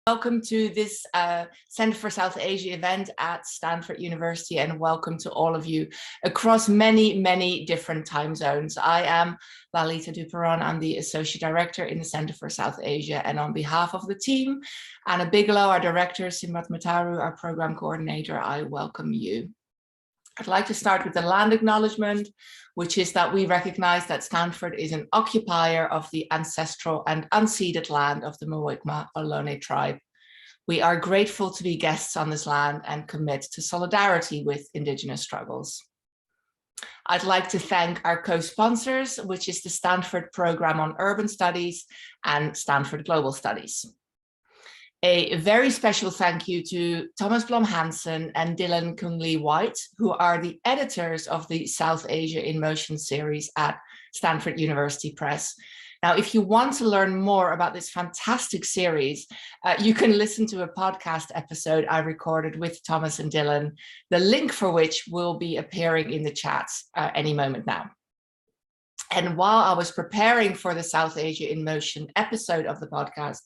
Welcome to this Center for South Asia event at Stanford University, and welcome to all of you across many different time zones. I am Lalita Duperon. I'm the Associate Director in the Center for South Asia, and on behalf of the team, Anna Bigelow, our Director, Simrat Mataru, our Program Coordinator, I welcome you. I'd like to start with the land acknowledgement, which is that we recognize that Stanford is an occupier of the ancestral and unceded land of the Muwekma Ohlone tribe. We are grateful to be guests on this land and commit to solidarity with Indigenous struggles. I'd like to thank our co-sponsors, which is the Stanford Program on Urban Studies and Stanford Global Studies. A very special thank you to Thomas Blom Hansen and Dylan Kunli White, who are the editors of the South Asia in Motion series at Stanford University Press. Now, if you want to learn more about this fantastic series, you can listen to a podcast episode I recorded with Thomas and Dylan, the link for which will be appearing in the chat any moment now. And while I was preparing for the South Asia in Motion episode of the podcast,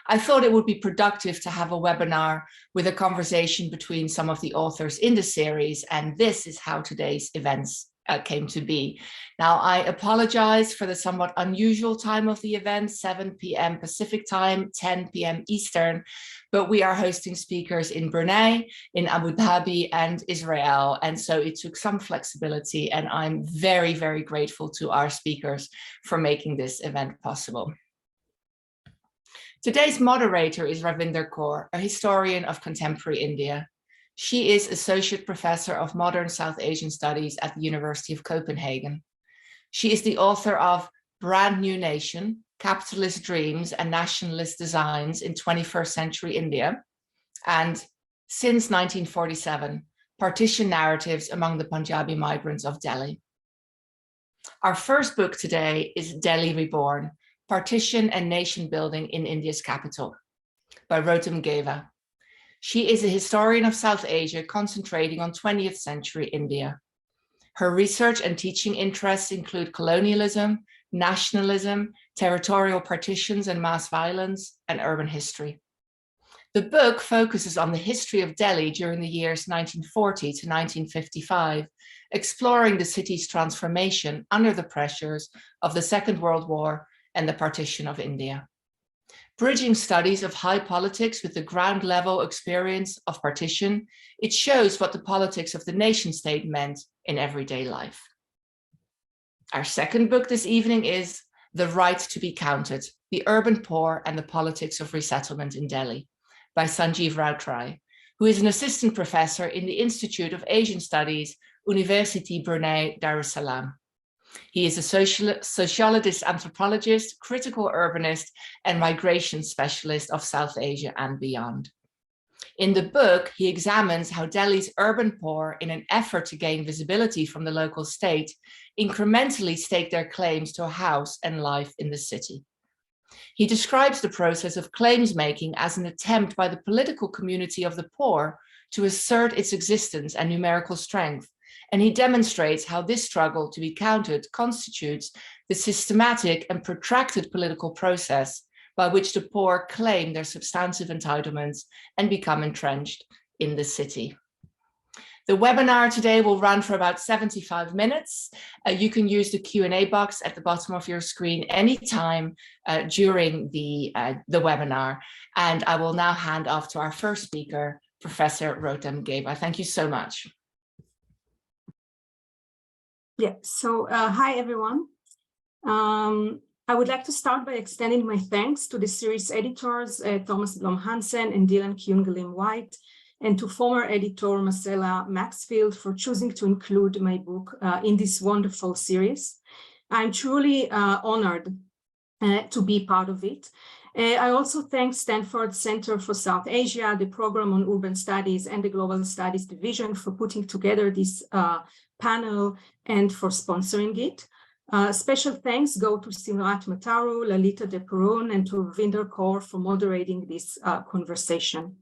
I thought it would be productive to have a webinar with a conversation between some of the authors in the series, and this is how today's events came to be. Now, I apologize for the somewhat unusual time of the event, 7 p.m. Pacific time, 10 p.m. Eastern, but we are hosting speakers in Brunei, in Abu Dhabi, and Israel, and so it took some flexibility, and I'm very grateful to our speakers for making this event possible. Today's moderator is Ravinder Kaur, a historian of contemporary India. She is Associate Professor of Modern South Asian Studies at the University of Copenhagen. She is the author of Brand New Nation, Capitalist Dreams and Nationalist Designs in 21st Century India, and since 1947, Partition Narratives Among the Punjabi Migrants of Delhi. Our first book today is Delhi Reborn, Partition and Nation Building in India's Capital, by Rotem Geva. She is a historian of South Asia concentrating on 20th century India. Her research and teaching interests include colonialism, nationalism, territorial partitions and mass violence, and urban history. The book focuses on the history of Delhi during the years 1940 to 1955, exploring the city's transformation under the pressures of the Second World War and the partition of India. Bridging studies of high politics with the ground level experience of partition, it shows what the politics of the nation state meant in everyday life. Our second book this evening is The Right to be Counted, The Urban Poor and the Politics of Resettlement in Delhi, by Sanjeev Routray, who is an assistant professor in the Institute of Asian Studies, University Brunei Darussalam. He is a sociologist, anthropologist, critical urbanist, and migration specialist of South Asia and beyond. In the book, he examines how Delhi's urban poor, in an effort to gain visibility from the local state, incrementally stake their claims to a house and life in the city. He describes the process of claims making as an attempt by the political community of the poor to assert its existence and numerical strength, and he demonstrates how this struggle to be counted constitutes the systematic and protracted political process by which the poor claim their substantive entitlements and become entrenched in the city. The webinar today will run for about 75 minutes. You can use the Q&A box at the bottom of your screen anytime during the webinar. And I will now hand off to our first speaker, Professor Rotem Geva. Thank you so much. Yeah, so hi everyone. I would like to start by extending my thanks to the series editors, Thomas Blom Hansen and Dylan Kunli White, and to former editor Marcella Maxfield for choosing to include my book in this wonderful series. I'm truly honored to be part of it. I also thank Stanford Center for South Asia, the Program on Urban Studies, and the Global Studies Division for putting together this panel and for sponsoring it. Special thanks go to Simrat Mataru, Lalita Duperon, and to Ravinder Kaur for moderating this conversation.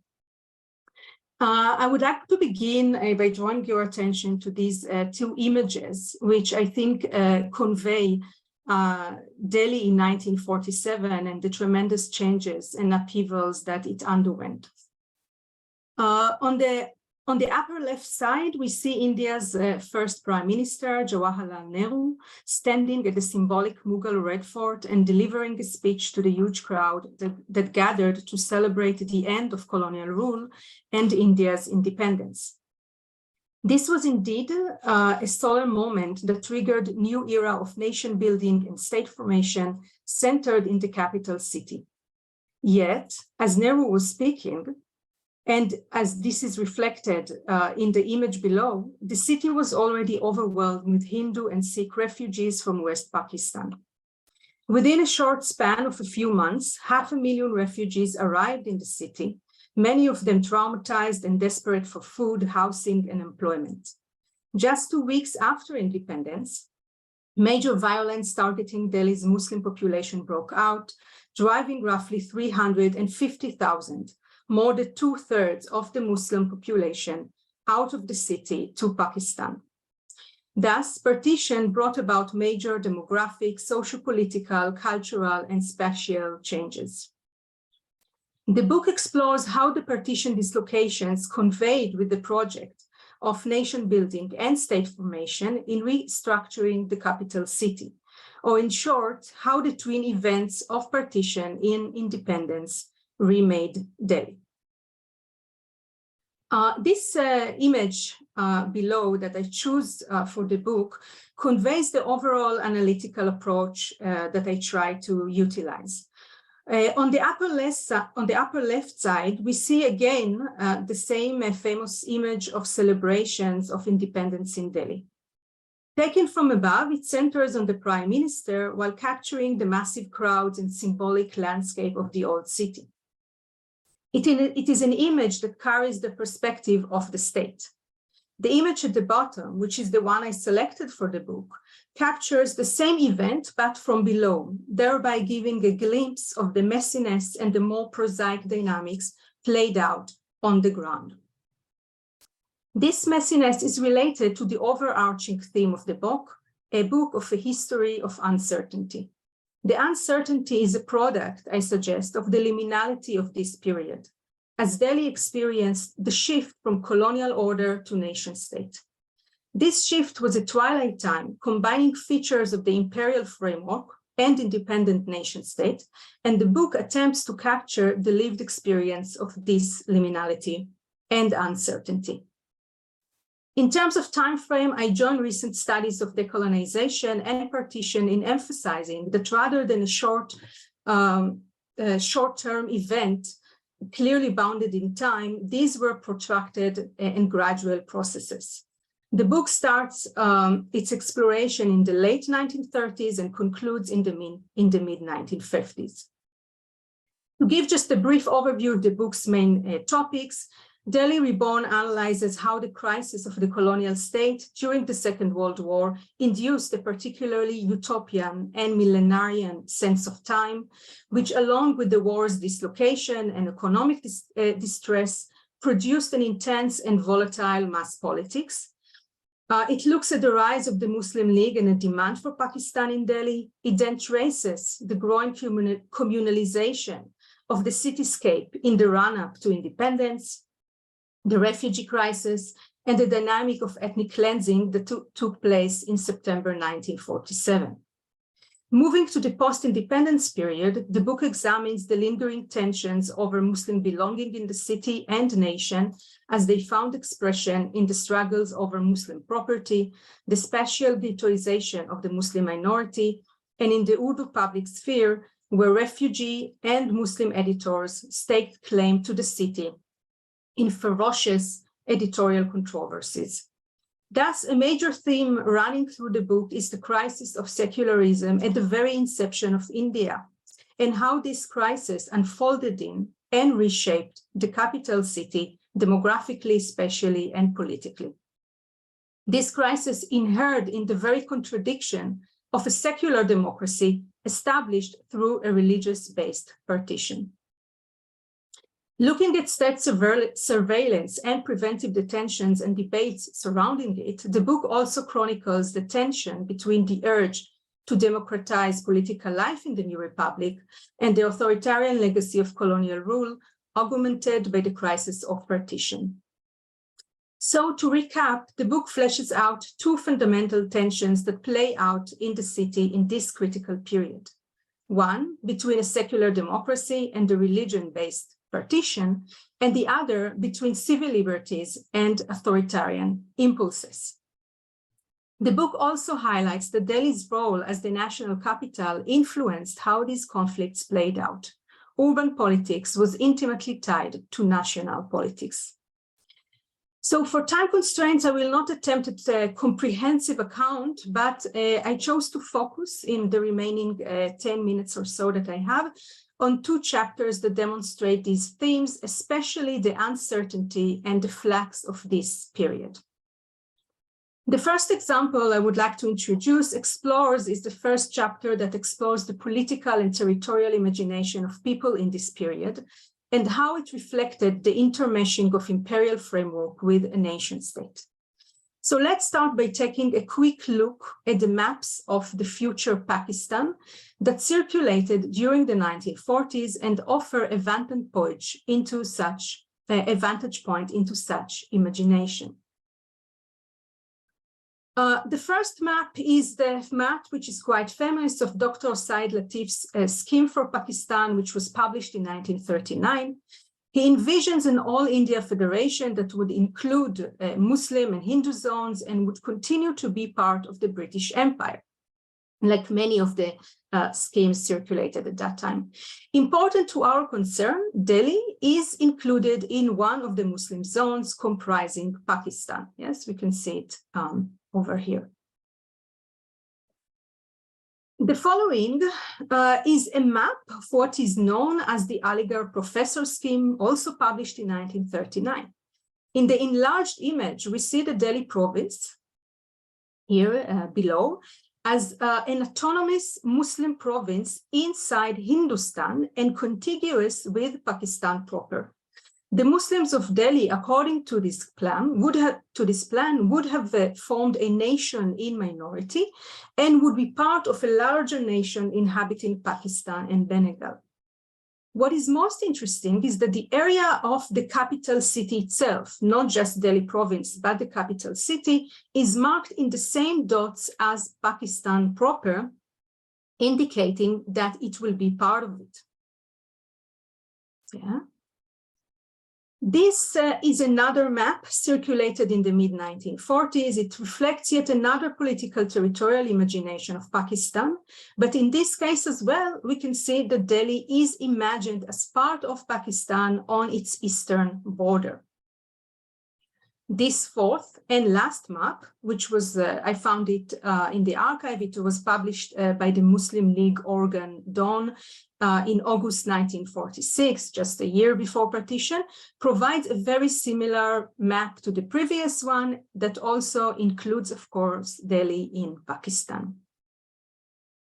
I would like to begin by drawing your attention to these two images, which I think convey Delhi in 1947 and the tremendous changes and upheavals that it underwent. On the upper left side, we see India's first Prime Minister, Jawaharlal Nehru, standing at the symbolic Mughal Red Fort and delivering a speech to the huge crowd that gathered to celebrate the end of colonial rule and India's independence. This was indeed a solemn moment that triggered a new era of nation building and state formation centered in the capital city. Yet, as Nehru was speaking, and as this is reflected in the image below, the city was already overwhelmed with Hindu and Sikh refugees from West Pakistan. Within a short span of a few months, 500,000 refugees arrived in the city, many of them traumatized and desperate for food, housing, and employment. Just 2 weeks after independence, major violence targeting Delhi's Muslim population broke out, driving roughly 350,000, more than 2/3 of the Muslim population, out of the city to Pakistan. Thus, partition brought about major demographic, socio-political, cultural, and spatial changes. The book explores how the partition dislocations conveyed with the project of nation building and state formation in restructuring the capital city, or in short, how the twin events of partition and independence remade Delhi. This image below that I choose for the book conveys the overall analytical approach that I try to utilize. On the upper left side, we see again the same famous image of celebrations of independence in Delhi. Taken from above, it centers on the Prime Minister while capturing the massive crowds and symbolic landscape of the old city. It is an image that carries the perspective of the state. The image at the bottom, which is the one I selected for the book, captures the same event but from below, thereby giving a glimpse of the messiness and the more prosaic dynamics played out on the ground. This messiness is related to the overarching theme of the book, a book of a history of uncertainty. The uncertainty is a product, I suggest, of the liminality of this period, as Delhi experienced the shift from colonial order to nation state. This shift was a twilight time, combining features of the imperial framework and independent nation state, and the book attempts to capture the lived experience of this liminality and uncertainty. In terms of time frame, I join recent studies of decolonization and partition in emphasizing that rather than a short-term event clearly bounded in time, these were protracted and gradual processes. The book starts its exploration in the late 1930s and concludes in the mid-1950s. To give just a brief overview of the book's main topics, Delhi Reborn analyzes how the crisis of the colonial state during the Second World War induced a particularly utopian and millenarian sense of time, which, along with the war's dislocation and economic distress, produced an intense and volatile mass politics. It looks at the rise of the Muslim League and a demand for Pakistan in Delhi. It then traces the growing communalization of the cityscape in the run-up to independence, the refugee crisis, and the dynamic of ethnic cleansing that took place in September 1947. Moving to the post-independence period, the book examines the lingering tensions over Muslim belonging in the city and nation as they found expression in the struggles over Muslim property, the spatial ghettoization of the Muslim minority, and in the Urdu public sphere, where refugee and Muslim editors staked claim to the city in ferocious editorial controversies. Thus, a major theme running through the book is the crisis of secularism at the very inception of India, and how this crisis unfolded in and reshaped the capital city demographically, spatially, and politically. This crisis inhered in the very contradiction of a secular democracy established through a religious-based partition. Looking at state surveillance and preventive detentions and debates surrounding it, the book also chronicles the tension between the urge to democratize political life in the new republic, and the authoritarian legacy of colonial rule, augmented by the crisis of partition. So to recap, the book fleshes out two fundamental tensions that play out in the city in this critical period. One, between a secular democracy and a religion-based partition, and the other between civil liberties and authoritarian impulses. The book also highlights that Delhi's role as the national capital influenced how these conflicts played out. Urban politics was intimately tied to national politics. So for time constraints, I will not attempt a comprehensive account, but I chose to focus in the remaining 10 minutes or so that I have on two chapters that demonstrate these themes, especially the uncertainty and the flux of this period. The first example I would like to introduce is the first chapter that explores the political and territorial imagination of people in this period, and how it reflected the intermeshing of imperial framework with a nation state. So let's start by taking a quick look at the maps of the future Pakistan that circulated during the 1940s and offer a vantage point into such imagination. The first map is the map, which is quite famous, of Dr. Said Latif's Scheme for Pakistan, which was published in 1939. He envisions an all-India federation that would include Muslim and Hindu zones and would continue to be part of the British Empire, like many of the schemes circulated at that time. Important to our concern, Delhi is included in one of the Muslim zones comprising Pakistan. Yes, we can see it over here. The following is a map of what is known as the Aligarh Professor Scheme, also published in 1939. In the enlarged image, we see the Delhi province here below as an autonomous Muslim province inside Hindustan and contiguous with Pakistan proper. The Muslims of Delhi, according to this plan, would have formed a nation in minority and would be part of a larger nation inhabiting Pakistan and Bengal. What is most interesting is that the area of the capital city itself, not just Delhi province, but the capital city, is marked in the same dots as Pakistan proper, indicating that it will be part of it. Yeah. This is another map circulated in the mid-1940s. It reflects yet another political territorial imagination of Pakistan. But in this case as well, we can see that Delhi is imagined as part of Pakistan on its eastern border. This fourth and last map, which was, I found it in the archive, it was published by the Muslim League organ Dawn in August 1946, just a year before partition, provides a very similar map to the previous one that also includes, of course, Delhi in Pakistan.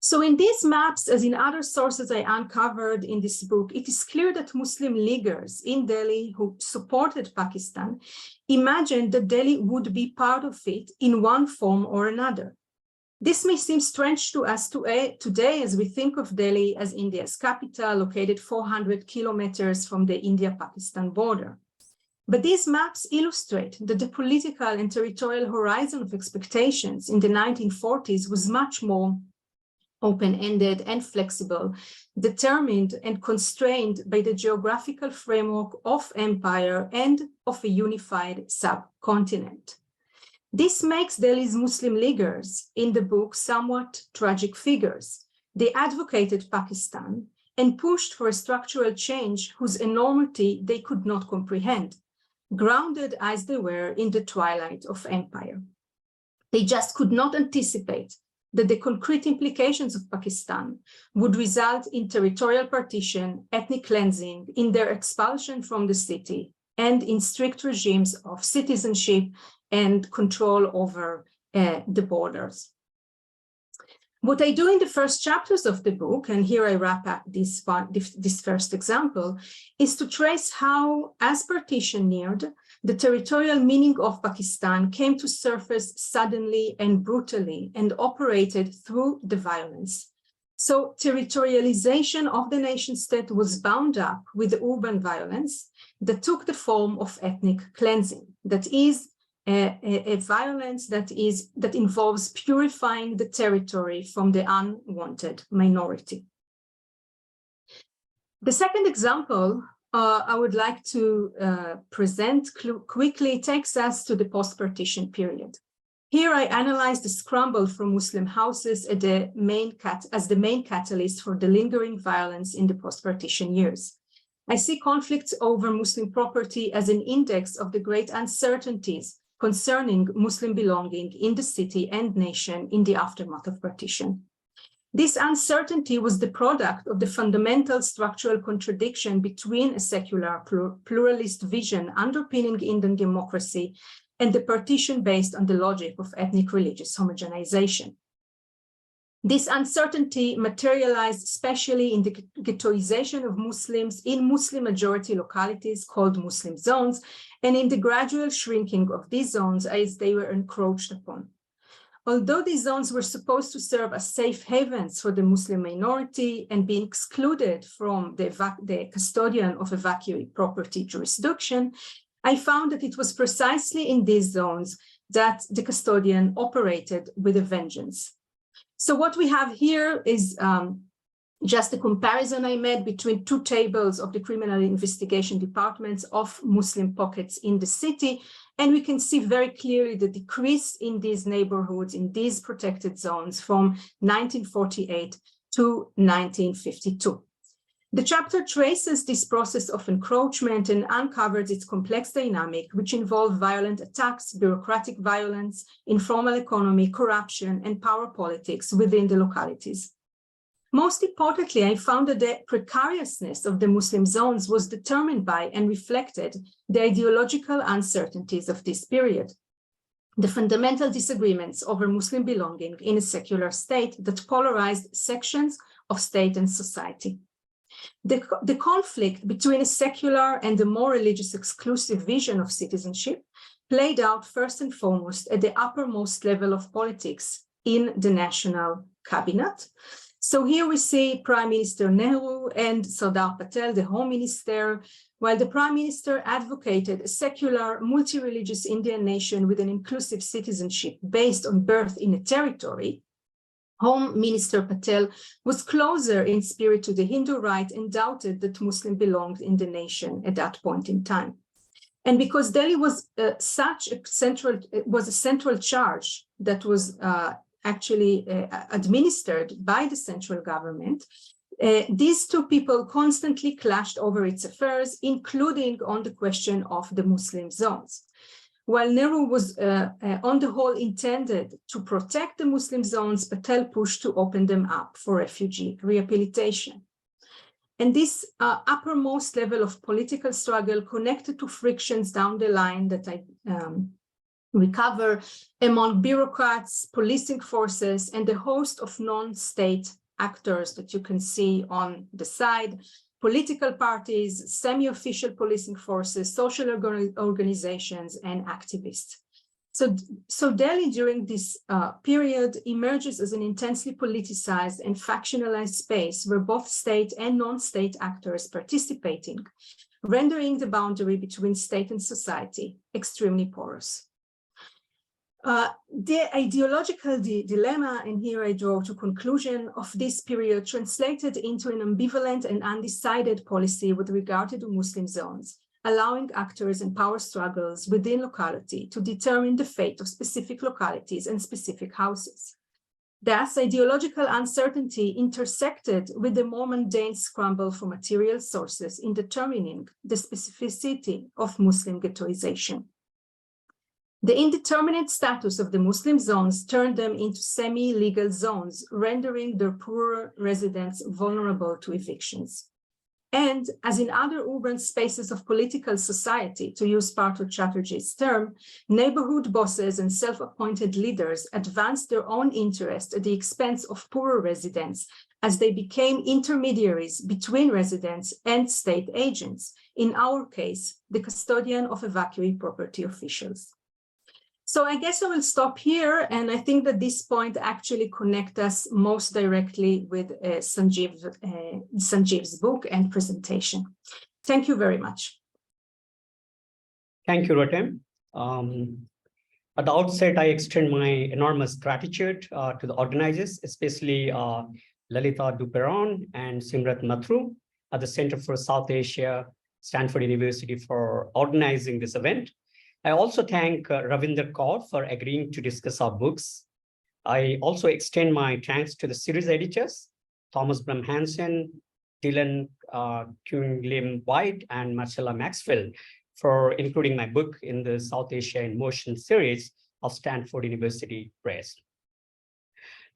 So in these maps, as in other sources I uncovered in this book, it is clear that Muslim Leaguers in Delhi who supported Pakistan imagined that Delhi would be part of it in one form or another. This may seem strange to us today as we think of Delhi as India's capital, located 400 kilometers from the India-Pakistan border. But these maps illustrate that the political and territorial horizon of expectations in the 1940s was much more open-ended and flexible, determined and constrained by the geographical framework of empire and of a unified subcontinent. This makes Delhi's Muslim Leaguers in the book somewhat tragic figures. They advocated Pakistan and pushed for a structural change whose enormity they could not comprehend, grounded as they were in the twilight of empire. They just could not anticipate that the concrete implications of Pakistan would result in territorial partition, ethnic cleansing, in their expulsion from the city, and in strict regimes of citizenship and control over the borders. What I do in the first chapters of the book, and here I wrap up this first example, is to trace how, as partition neared, the territorial meaning of Pakistan came to surface suddenly and brutally and operated through the violence. So territorialization of the nation state was bound up with urban violence that took the form of ethnic cleansing, that is, a violence that involves purifying the territory from the unwanted minority. The second example I would like to present quickly takes us to the post-partition period. Here I analyze the scramble for Muslim houses as the main catalyst for the lingering violence in the post-partition years. I see conflicts over Muslim property as an index of the great uncertainties concerning Muslim belonging in the city and nation in the aftermath of partition. This uncertainty was the product of the fundamental structural contradiction between a secular pluralist vision underpinning Indian democracy and the partition based on the logic of ethnic religious homogenization. This uncertainty materialized especially in the ghettoization of Muslims in Muslim majority localities called Muslim zones, and in the gradual shrinking of these zones as they were encroached upon. Although these zones were supposed to serve as safe havens for the Muslim minority and being excluded from the custodian of evacuee property jurisdiction, I found that it was precisely in these zones that the custodian operated with a vengeance. So what we have here is just a comparison I made between two tables of the criminal investigation departments of Muslim pockets in the city. And we can see very clearly the decrease in these neighborhoods, in these protected zones from 1948 to 1952. The chapter traces this process of encroachment and uncovers its complex dynamic, which involved violent attacks, bureaucratic violence, informal economy, corruption, and power politics within the localities. Most importantly, I found that the precariousness of the Muslim zones was determined by and reflected the ideological uncertainties of this period, the fundamental disagreements over Muslim belonging in a secular state that polarized sections of state and society. The conflict between a secular and a more religious exclusive vision of citizenship played out first and foremost at the uppermost level of politics in the national cabinet. So here we see Prime Minister Nehru and Sardar Patel, the Home Minister, while the Prime Minister advocated a secular, multi-religious Indian nation with an inclusive citizenship based on birth in a territory. Home Minister Patel was closer in spirit to the Hindu right and doubted that Muslim belonged in the nation at that point in time. And because Delhi was a central charge that was actually administered by the central government, these two people constantly clashed over its affairs, including on the question of the Muslim zones. While Nehru was on the whole intended to protect the Muslim zones, Patel pushed to open them up for refugee rehabilitation. And this uppermost level of political struggle connected to frictions down the line that I recover among bureaucrats, policing forces, and a host of non-state actors that you can see on the side, political parties, semi-official policing forces, social organizations, and activists. So Delhi during this period emerges as an intensely politicized and factionalized space where both state and non-state actors participating, rendering the boundary between state and society extremely porous. The ideological dilemma, and here I draw to conclusion of this period, translated into an ambivalent and undecided policy with regard to the Muslim zones, allowing actors and power struggles within locality to determine the fate of specific localities and specific houses. Thus, ideological uncertainty intersected with the more mundane scramble for material sources in determining the specificity of Muslim ghettoization. The indeterminate status of the Muslim zones turned them into semi-legal zones, rendering their poorer residents vulnerable to evictions. And as in other urban spaces of political society, to use Partha Chatterjee's term, neighborhood bosses and self-appointed leaders advanced their own interest at the expense of poorer residents as they became intermediaries between residents and state agents, in our case, the custodian of evacuee property officials. So I guess I will stop here, and I think that this point actually connects us most directly with Sanjeev's book and presentation. Thank you very much. Thank you, Rotem. At the outset, I extend my enormous gratitude to the organizers, especially Lalita Duperon and Simrat Mathru at the Center for South Asia, Stanford University, for organizing this event. I also thank Ravinder Kaur for agreeing to discuss our books. I also extend my thanks to the series editors, Thomas Blum Hansen, Dylan Kuhn Lim White, and Marcella Maxwell, for including my book in the South Asia in Motion series of Stanford University Press.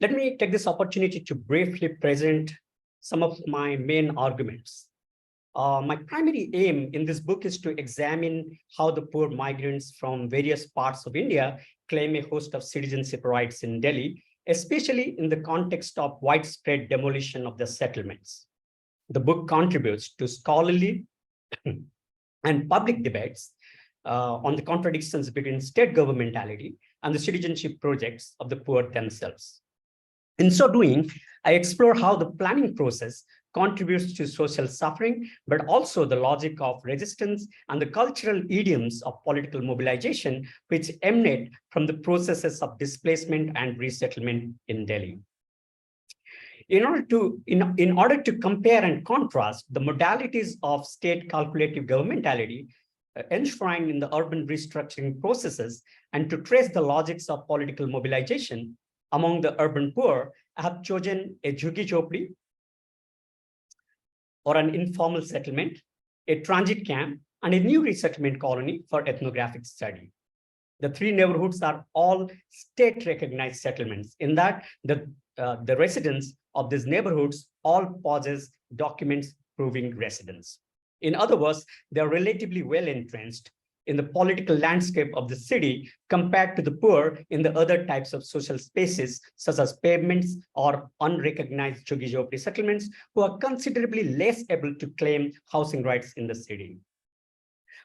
Let me take this opportunity to briefly present some of my main arguments. My primary aim in this book is to examine how the poor migrants from various parts of India claim a host of citizenship rights in Delhi, especially in the context of widespread demolition of the settlements. The book contributes to scholarly and public debates on the contradictions between state governmentality and the citizenship projects of the poor themselves. In so doing, I explore how the planning process contributes to social suffering, but also the logic of resistance and the cultural idioms of political mobilization, which emanate from the processes of displacement and resettlement in Delhi. In order to compare and contrast the modalities of state calculative governmentality enshrined in the urban restructuring processes and to trace the logics of political mobilization among the urban poor, I have chosen a jhuggi jhopdi, or an informal settlement, a transit camp, and a new resettlement colony for ethnographic study. The three neighborhoods are all state-recognized settlements in that the residents of these neighborhoods all possess documents proving residence. In other words, they are relatively well entrenched in the political landscape of the city compared to the poor in the other types of social spaces, such as pavements or unrecognized jhuggi jhopdi settlements, who are considerably less able to claim housing rights in the city.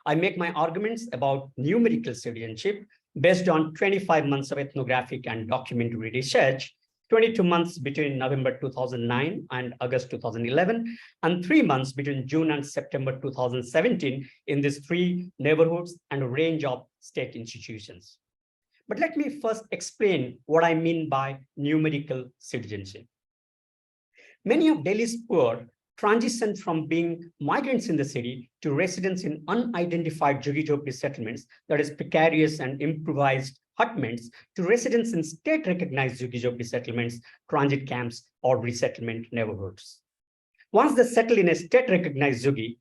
I make my arguments about numerical citizenship based on 25 months of ethnographic and documentary research, 22 months between November 2009 and August 2011, and 3 months between June and September 2017 in these three neighborhoods and a range of state institutions. But let me first explain what I mean by numerical citizenship. Many of Delhi's poor transitioned from being migrants in the city to residents in unidentified jhuggi jhopdi settlements, that is precarious and improvised hutments, to residents in state-recognized jhuggi jhopdi settlements, transit camps, or resettlement neighborhoods. Once they settle in a state-recognized jhuggi,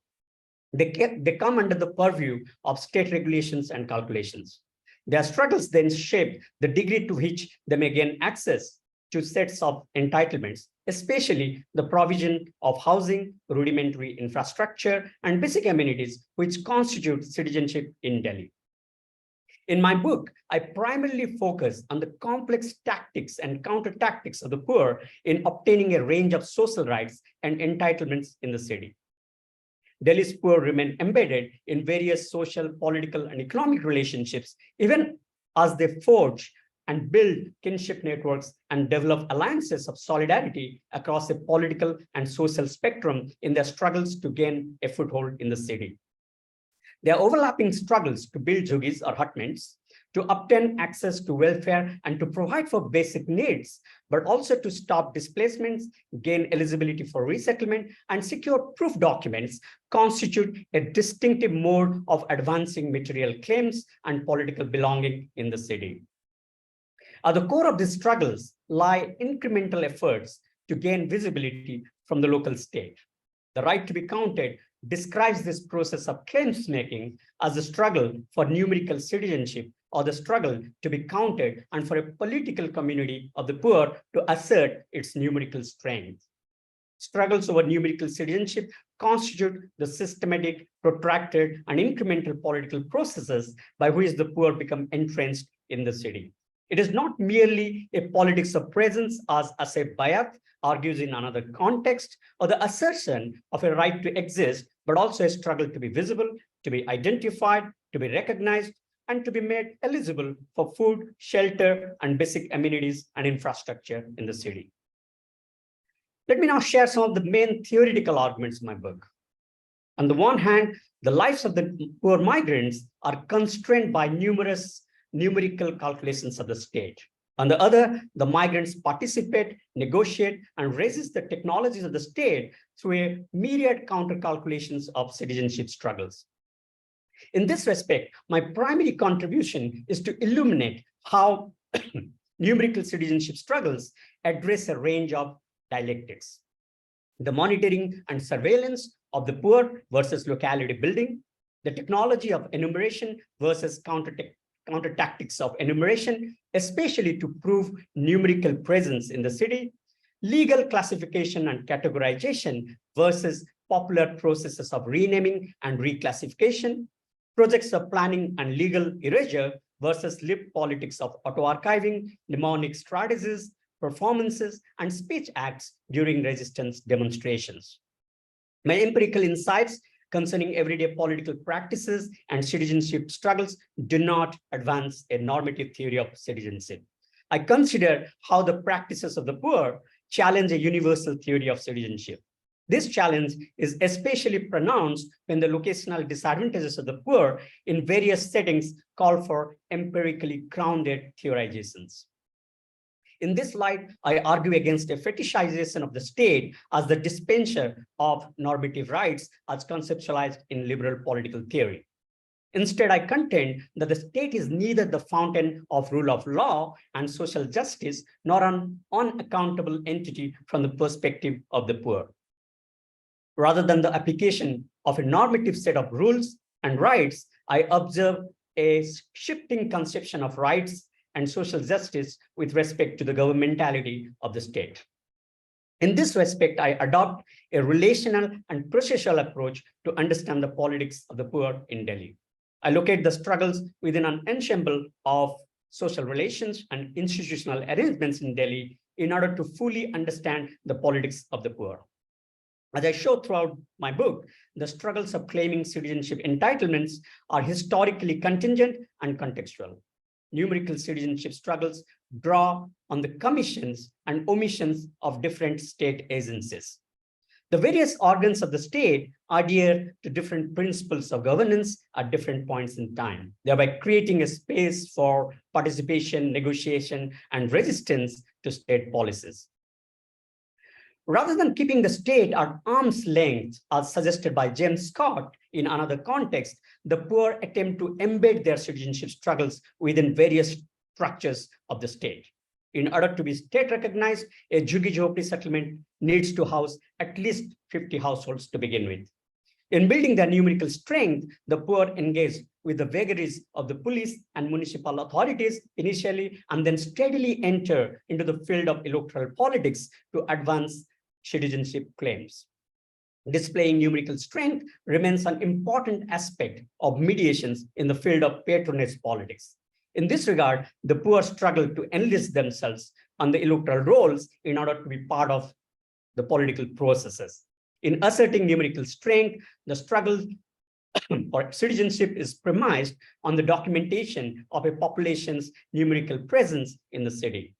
they come under the purview of state regulations and calculations. Their struggles then shape the degree to which they may gain access to sets of entitlements, especially the provision of housing, rudimentary infrastructure, and basic amenities which constitute citizenship in Delhi. In my book, I primarily focus on the complex tactics and counter-tactics of the poor in obtaining a range of social rights and entitlements in the city. Delhi's poor remain embedded in various social, political, and economic relationships, even as they forge and build kinship networks and develop alliances of solidarity across a political and social spectrum in their struggles to gain a foothold in the city. Their overlapping struggles to build jhuggis or hutments, to obtain access to welfare and to provide for basic needs, but also to stop displacements, gain eligibility for resettlement, and secure proof documents constitute a distinctive mode of advancing material claims and political belonging in the city. At the core of these struggles lie incremental efforts to gain visibility from the local state. The right to be counted describes this process of claims making as a struggle for numerical citizenship, or the struggle to be counted and for a political community of the poor to assert its numerical strength. Struggles over numerical citizenship constitute the systematic, protracted, and incremental political processes by which the poor become entrenched in the city. It is not merely a politics of presence, as Asif Bayat argues in another context, or the assertion of a right to exist, but also a struggle to be visible, to be identified, to be recognized, and to be made eligible for food, shelter, and basic amenities and infrastructure in the city. Let me now share some of the main theoretical arguments in my book. On the one hand, the lives of the poor migrants are constrained by numerous numerical calculations of the state. On the other, the migrants participate, negotiate, and resist the technologies of the state through a myriad counter calculations of citizenship struggles. In this respect, my primary contribution is to illuminate how numerical citizenship struggles address a range of dialectics: the monitoring and surveillance of the poor versus locality building, the technology of enumeration versus counter tactics of enumeration, especially to prove numerical presence in the city, legal classification and categorization versus popular processes of renaming and reclassification, projects of planning and legal erasure versus lived politics of auto-archiving, mnemonic strategies, performances, and speech acts during resistance demonstrations. My empirical insights concerning everyday political practices and citizenship struggles do not advance a normative theory of citizenship. I consider how the practices of the poor challenge a universal theory of citizenship. This challenge is especially pronounced when the locational disadvantages of the poor in various settings call for empirically grounded theorizations. In this light, I argue against a fetishization of the state as the dispenser of normative rights as conceptualized in liberal political theory. Instead, I contend that the state is neither the fountain of rule of law and social justice, nor an unaccountable entity from the perspective of the poor. Rather than the application of a normative set of rules and rights, I observe a shifting conception of rights and social justice with respect to the governmentality of the state. In this respect, I adopt a relational and processual approach to understand the politics of the poor in Delhi. I locate the struggles within an ensemble of social relations and institutional arrangements in Delhi in order to fully understand the politics of the poor. As I show throughout my book, the struggles of claiming citizenship entitlements are historically contingent and contextual. Numerical citizenship struggles draw on the commissions and omissions of different state agencies. The various organs of the state adhere to different principles of governance at different points in time, thereby creating a space for participation, negotiation, and resistance to state policies. Rather than keeping the state at arm's length, as suggested by James Scott in another context, the poor attempt to embed their citizenship struggles within various structures of the state. In order to be state recognized, a Jhuggi-Jhopdi settlement needs to house at least 50 households to begin with. In building their numerical strength, the poor engage with the vagaries of the police and municipal authorities initially, and then steadily enter into the field of electoral politics to advance citizenship claims. Displaying numerical strength remains an important aspect of mediations in the field of patronage politics. In this regard, the poor struggle to enlist themselves on the electoral rolls in order to be part of the political processes. In asserting numerical strength, the struggle for citizenship is premised on the documentation of a population's numerical presence in the city.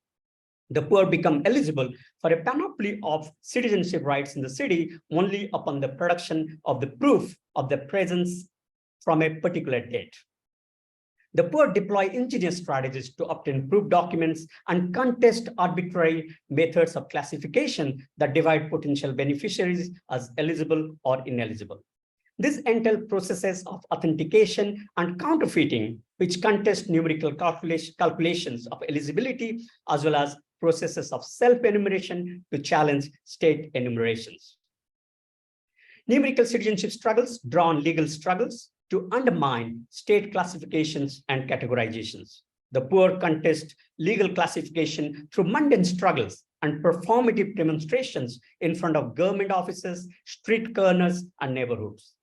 The poor become eligible for a panoply of citizenship rights in the city only upon the production of the proof of their presence from a particular date. The poor deploy ingenious strategies to obtain proof documents and contest arbitrary methods of classification that divide potential beneficiaries as eligible or ineligible. This entails processes of authentication and counterfeiting, which contest numerical calculations of eligibility, as well as processes of self-enumeration to challenge state enumerations. Numerical citizenship struggles draw on legal struggles to undermine state classifications and categorizations. The poor contest legal classification through mundane struggles and performative demonstrations in front of government offices, street corners, and neighborhoods.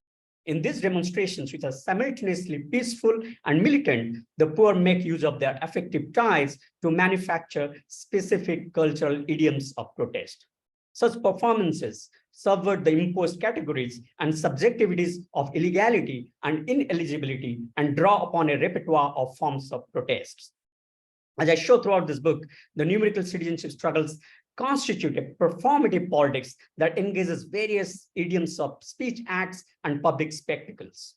In these demonstrations, which are simultaneously peaceful and militant, the poor make use of their affective ties to manufacture specific cultural idioms of protest. Such performances subvert the imposed categories and subjectivities of illegality and ineligibility and draw upon a repertoire of forms of protests. As I show throughout this book, the numerical citizenship struggles constitute a performative politics that engages various idioms of speech acts and public spectacles.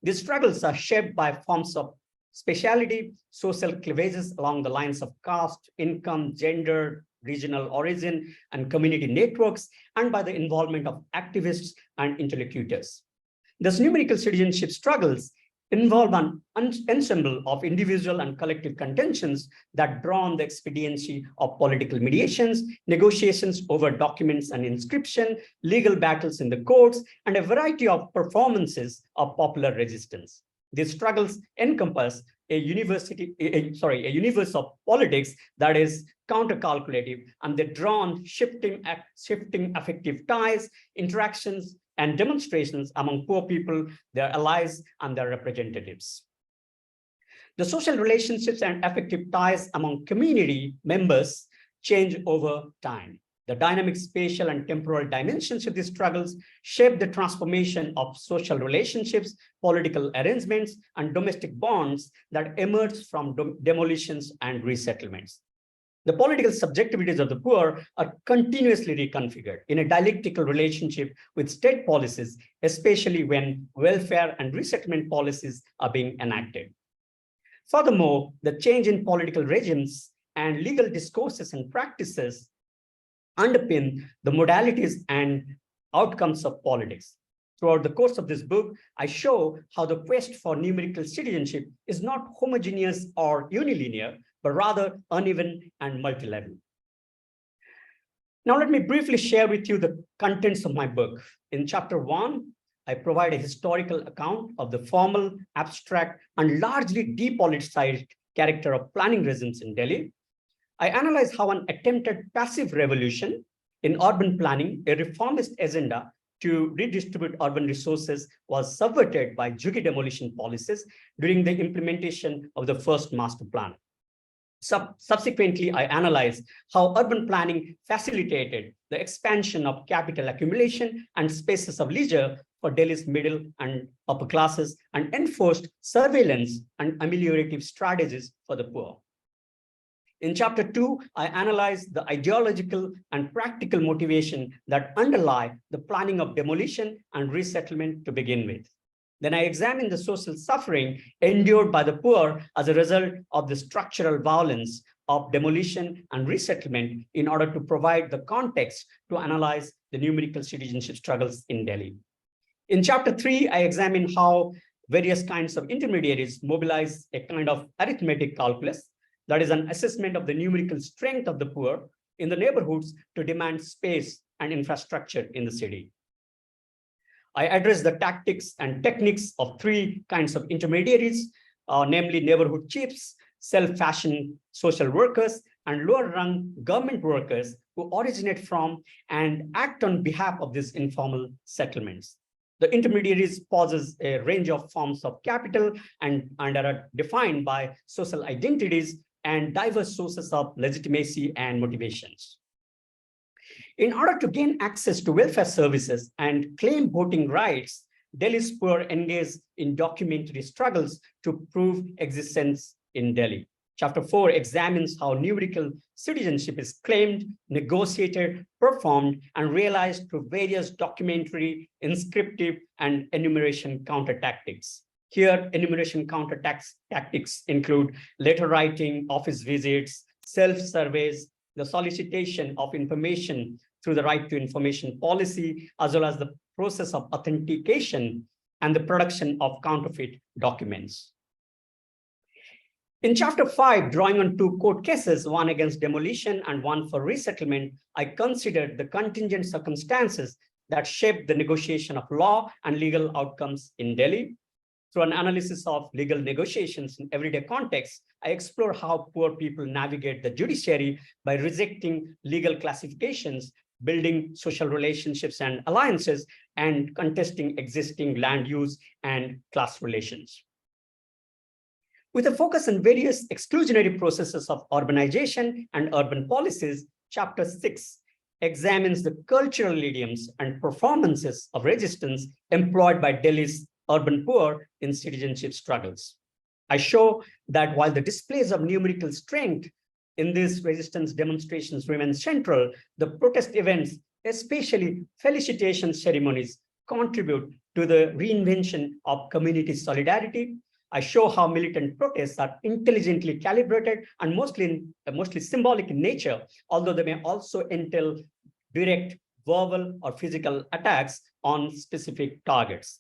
These struggles are shaped by forms of speciality, social cleavages along the lines of caste, income, gender, regional origin, and community networks, and by the involvement of activists and interlocutors. Thus, numerical citizenship struggles involve an ensemble of individual and collective contentions that draw on the expediency of political mediations, negotiations over documents and inscription, legal battles in the courts, and a variety of performances of popular resistance. These struggles encompass a universe of politics that is counter-calculative, and they draw on shifting affective ties, interactions, and demonstrations among poor people, their allies, and their representatives. The social relationships and affective ties among community members change over time. The dynamic spatial and temporal dimensions of these struggles shape the transformation of social relationships, political arrangements, and domestic bonds that emerge from demolitions and resettlements. The political subjectivities of the poor are continuously reconfigured in a dialectical relationship with state policies, especially when welfare and resettlement policies are being enacted. Furthermore, the change in political regimes and legal discourses and practices underpin the modalities and outcomes of politics. Throughout the course of this book, I show how the quest for numerical citizenship is not homogeneous or unilinear, but rather uneven and multi-level. Now, let me briefly share with you the contents of my book. In chapter 1, I provide a historical account of the formal, abstract, and largely depoliticized character of planning regimes in Delhi. I analyze how an attempted passive revolution in urban planning, a reformist agenda to redistribute urban resources, was subverted by Jugi demolition policies during the implementation of the first master plan. Subsequently, I analyze how urban planning facilitated the expansion of capital accumulation and spaces of leisure for Delhi's middle and upper classes, and enforced surveillance and ameliorative strategies for the poor. In chapter 2, I analyze the ideological and practical motivation that underlie the planning of demolition and resettlement to begin with. Then I examine the social suffering endured by the poor as a result of the structural violence of demolition and resettlement in order to provide the context to analyze the numerical citizenship struggles in Delhi. In chapter 3, I examine how various kinds of intermediaries mobilize a kind of arithmetic calculus, that is an assessment of the numerical strength of the poor in the neighborhoods to demand space and infrastructure in the city. I address the tactics and techniques of 3 kinds of intermediaries, namely neighborhood chiefs, self-fashioned social workers, and lower-rung government workers who originate from and act on behalf of these informal settlements. The intermediaries possess a range of forms of capital and are defined by social identities and diverse sources of legitimacy and motivations. In order to gain access to welfare services and claim voting rights, Delhi's poor engage in documentary struggles to prove existence in Delhi. Chapter 4 examines how numerical citizenship is claimed, negotiated, performed, and realized through various documentary, inscriptive, and enumeration counter tactics. Here, enumeration counter tactics include letter writing, office visits, self-surveys, the solicitation of information through the right to information policy, as well as the process of authentication and the production of counterfeit documents. In chapter 5, drawing on 2 court cases, one against demolition and one for resettlement, I considered the contingent circumstances that shaped the negotiation of law and legal outcomes in Delhi. Through an analysis of legal negotiations in everyday contexts, I explore how poor people navigate the judiciary by rejecting legal classifications, building social relationships and alliances, and contesting existing land use and class relations. With a focus on various exclusionary processes of urbanization and urban policies, Chapter 6 examines the cultural idioms and performances of resistance employed by Delhi's urban poor in citizenship struggles. I show that while the displays of numerical strength in these resistance demonstrations remain central, the protest events, especially felicitation ceremonies, contribute to the reinvention of community solidarity. I show how militant protests are intelligently calibrated and mostly symbolic in nature, although they may also entail direct verbal or physical attacks on specific targets.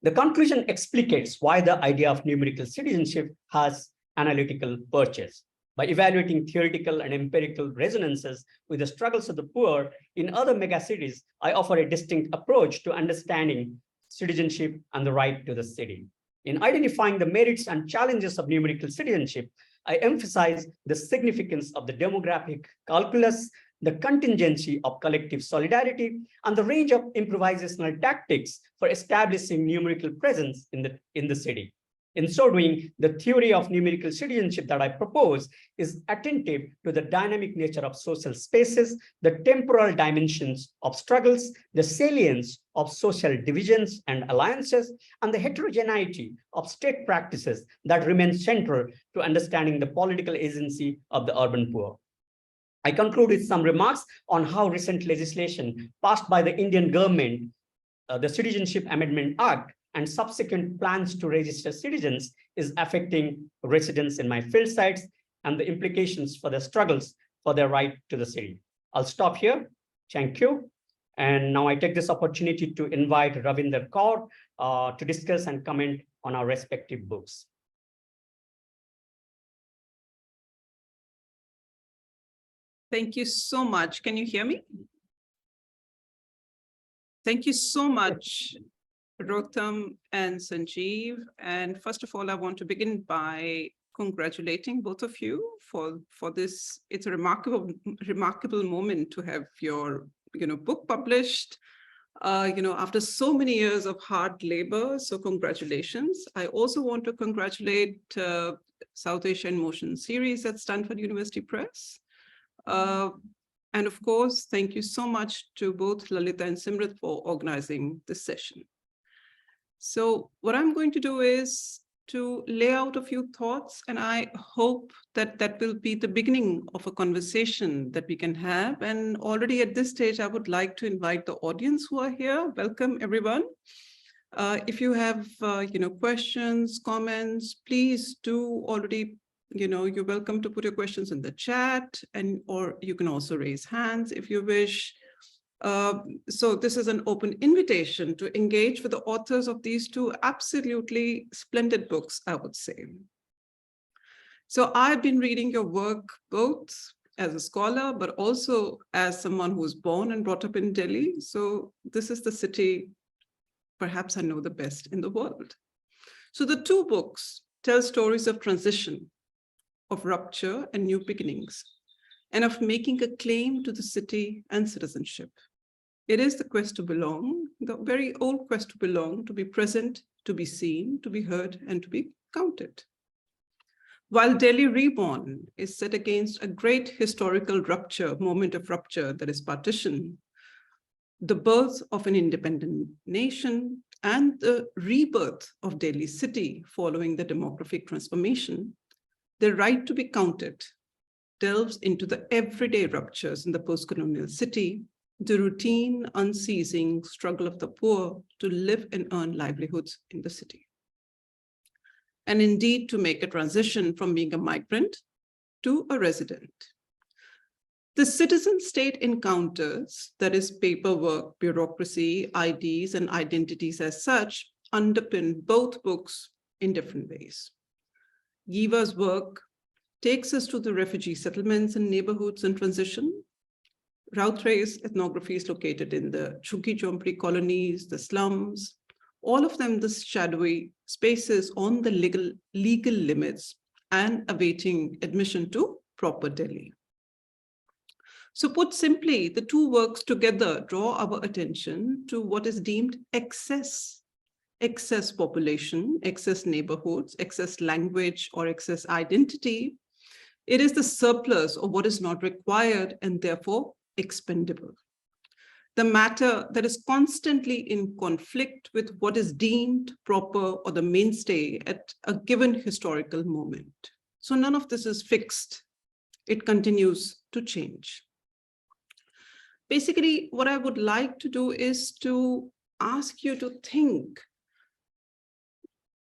The conclusion explicates why the idea of numerical citizenship has analytical purchase. By evaluating theoretical and empirical resonances with the struggles of the poor in other megacities, I offer a distinct approach to understanding citizenship and the right to the city. In identifying the merits and challenges of numerical citizenship, I emphasize the significance of the demographic calculus, the contingency of collective solidarity, and the range of improvisational tactics for establishing numerical presence in the city. In so doing, the theory of numerical citizenship that I propose is attentive to the dynamic nature of social spaces, the temporal dimensions of struggles, the salience of social divisions and alliances, and the heterogeneity of state practices that remain central to understanding the political agency of the urban poor. I conclude with some remarks on how recent legislation passed by the Indian government, the Citizenship Amendment Act, and subsequent plans to register citizens is affecting residents in my field sites and the implications for their struggles for their right to the city. I'll stop here. Thank you. And now I take this opportunity to invite Ravinder Kaur to discuss and comment on our respective books. Thank you so much. Can you hear me? Thank you so much, Rotem and Sanjeev. And first of all, I want to begin by congratulating both of you for this. It's a remarkable moment to have your book published after so many years of hard labor. So congratulations. I also want to congratulate South Asia in Motion series at Stanford University Press. And of course, thank you so much to both Lalita and Simrit for organizing this session. So what I'm going to do is to lay out a few thoughts, and I hope that that will be the beginning of a conversation that we can have. And already at this stage, I would like to invite the audience who are here. Welcome, everyone. If you have questions, comments, please do already. You're welcome to put your questions in the chat, or you can also raise hands if you wish. So this is an open invitation to engage with the authors of these two absolutely splendid books, I would say. So I've been reading your work both as a scholar, but also as someone who was born and brought up in Delhi. So this is the city perhaps I know the best in the world. So the two books tell stories of transition, of rupture and new beginnings, and of making a claim to the city and citizenship. It is the quest to belong, the very old quest to belong, to be present, to be seen, to be heard, and to be counted. While Delhi Reborn is set against a great historical rupture, moment of rupture, that is partition, the birth of an independent nation and the rebirth of Delhi city following the demographic transformation, the right to be counted delves into the everyday ruptures in the post-colonial city, the routine, unceasing struggle of the poor to live and earn livelihoods in the city. And indeed, to make a transition from being a migrant to a resident. The citizen state encounters, that is paperwork, bureaucracy, IDs, and identities as such, underpin both books in different ways. Geva's work takes us to the refugee settlements and neighborhoods in transition. Routray's ethnography is located in the Chuggi Chompri colonies, the slums, all of them the shadowy spaces on the legal limits and awaiting admission to proper Delhi. So put simply, the two works together draw our attention to what is deemed excess population, excess neighborhoods, excess language, or excess identity. It is the surplus of what is not required and therefore expendable. The matter that is constantly in conflict with what is deemed proper or the mainstay at a given historical moment. So none of this is fixed. It continues to change. Basically, what I would like to do is to ask you to think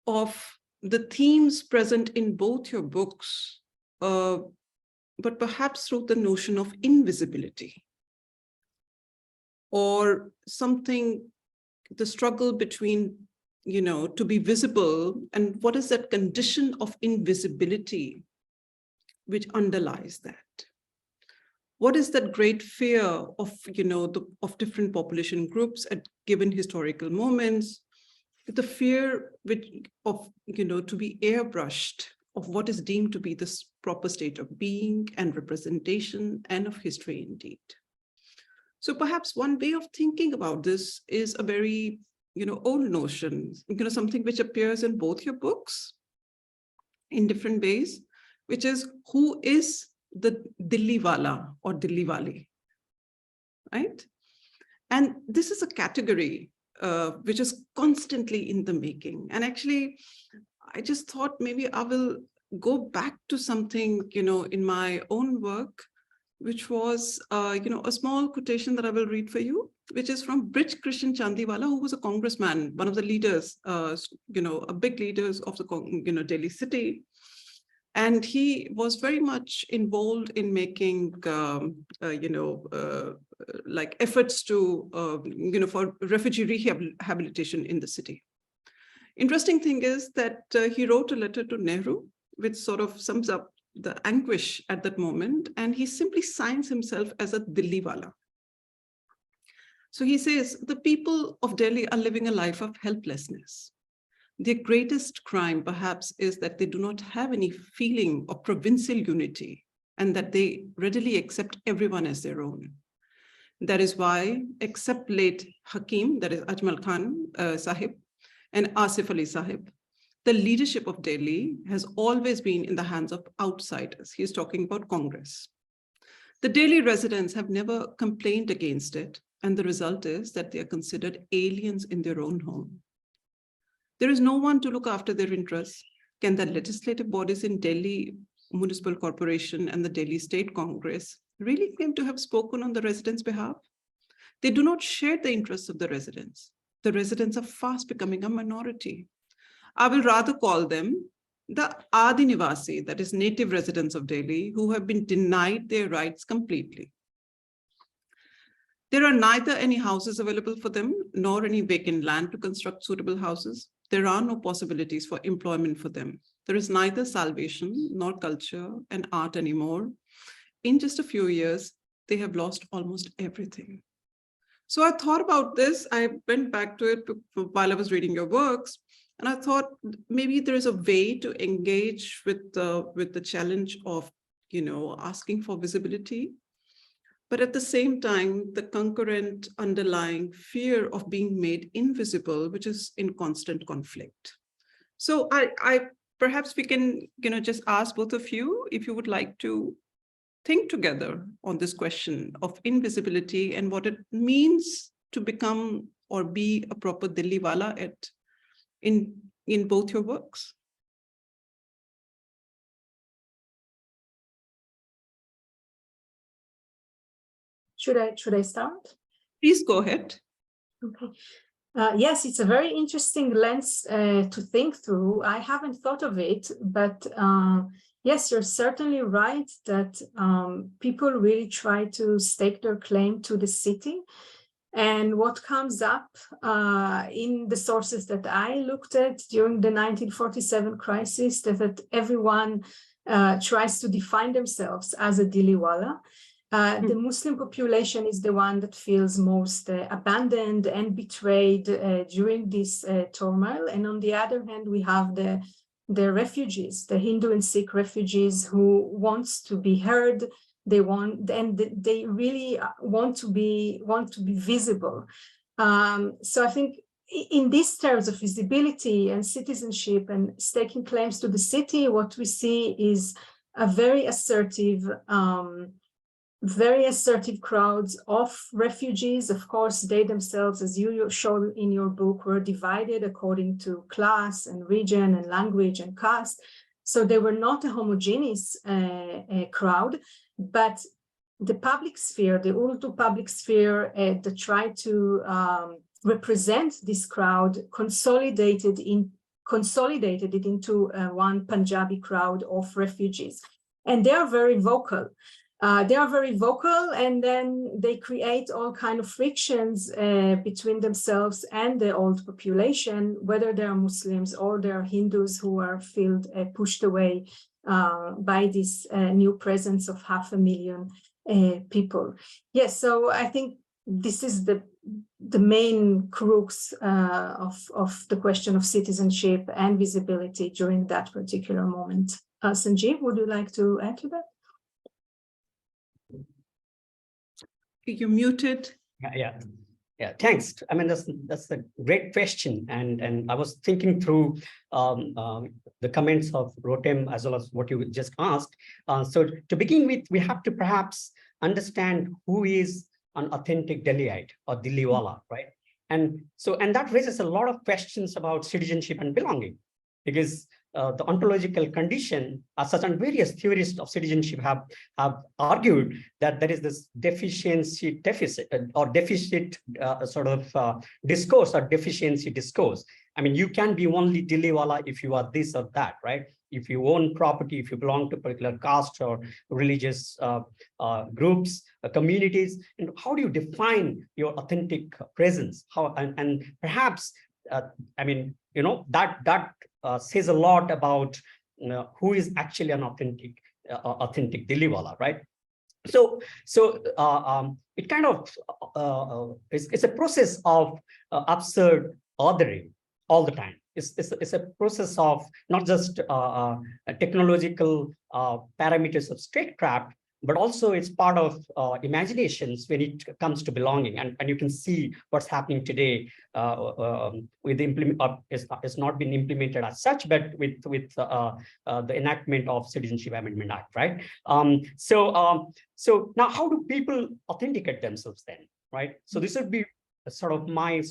of the themes present in both your books, but perhaps through the notion of invisibility, or something, the struggle between, to be visible, and what is that condition of invisibility which underlies that? What is that great fear of, of different population groups at given historical moments? The fear of, to be airbrushed of what is deemed to be this proper state of being and representation and of history indeed. So perhaps one way of thinking about this is a very, old notion, something which appears in both your books in different ways, which is who is the Dilli Wala or Dilli Wali, right? And this is a category which is constantly in the making. And actually, I just thought maybe I will go back to something, in my own work, which was, a small quotation that I will read for you, which is from Brij Krishan Chandiwala, who was a congressman, one of the leaders, a big leaders of the, Delhi city. And he was very much involved in making, like efforts to, for refugee rehabilitation in the city. Interesting thing is that he wrote a letter to Nehru, which sort of sums up the anguish at that moment. And he simply signs himself as a Dilli Wala. So he says, the people of Delhi are living a life of helplessness. Their greatest crime, perhaps, is that they do not have any feeling of provincial unity and that they readily accept everyone as their own. That is why, except late Hakim, that is Ajmal Khan Sahib, and Asif Ali Sahib, the leadership of Delhi has always been in the hands of outsiders. He's talking about Congress. The Delhi residents have never complained against it, and the result is that they are considered aliens in their own home. There is no one to look after their interests. Can the legislative bodies in Delhi Municipal Corporation and the Delhi State Congress really claim to have spoken on the residents' behalf? They do not share the interests of the residents. The residents are fast becoming a minority. I will rather call them the Adi Nivasi, that is native residents of Delhi, who have been denied their rights completely. There are neither any houses available for them, nor any vacant land to construct suitable houses. There are no possibilities for employment for them. There is neither salvation nor culture and art anymore. In just a few years, they have lost almost everything. So I thought about this. I went back to it while I was reading your works, and I thought maybe there is a way to engage with the challenge of, asking for visibility, but at the same time, the concurrent underlying fear of being made invisible, which is in constant conflict. So I perhaps we can, just ask both of you if you would like to think together on this question of invisibility and what it means to become or be a proper Dilli Wala in both your works. Should I start? Please go ahead. Okay. Yes, it's a very interesting lens to think through. I haven't thought of it, but yes, you're certainly right that people really try to stake their claim to the city. And what comes up in the sources that I looked at during the 1947 crisis, that everyone tries to define themselves as a Dilli Wala. The Muslim population is the one that feels most abandoned and betrayed during this turmoil. And on the other hand, we have the refugees, the Hindu and Sikh refugees who wants to be heard. They really want to be visible. So I think in these terms of visibility and citizenship and staking claims to the city, what we see is a very assertive crowds of refugees. Of course, they themselves, as you show in your book, were divided according to class and region and language and caste. So they were not a homogeneous crowd, but the public sphere, the Urdu public sphere that tried to represent this crowd consolidated it into one Punjabi crowd of refugees. And they are very vocal. And then they create all kinds of frictions between themselves and the old population, whether they are Muslims or they are Hindus who are pushed away by this new presence of 500,000 people. Yes, so I think this is the main crux of the question of citizenship and visibility during that particular moment. Sanjeev, would you like to add to that? You're muted. Yeah. Thanks. I mean, that's a great question, and I was thinking through the comments of Rotem as well as what you just asked. So to begin with, we have to perhaps understand who is an authentic Delhiite or Dilliwala, right? And that raises a lot of questions about citizenship and belonging, because the ontological condition, as such, and various theorists of citizenship have argued that there is this deficit discourse or deficiency discourse. I mean, you can be only Dilliwala if you are this or that, right? If you own property, if you belong to particular caste or religious groups, communities, and how do you define your authentic presence? How and perhaps I mean, you know, that says a lot about who is actually an authentic Dilliwala, right? So it kind of it's a process of absurd othering all the time. It's a process of not just technological parameters of statecraft, but also it's part of imaginations when it comes to belonging. And you can see what's happening today with the it's not been implemented as such, but with the enactment of Citizenship Amendment Act, right? So now how do people authenticate themselves then, right? So this would be sort of my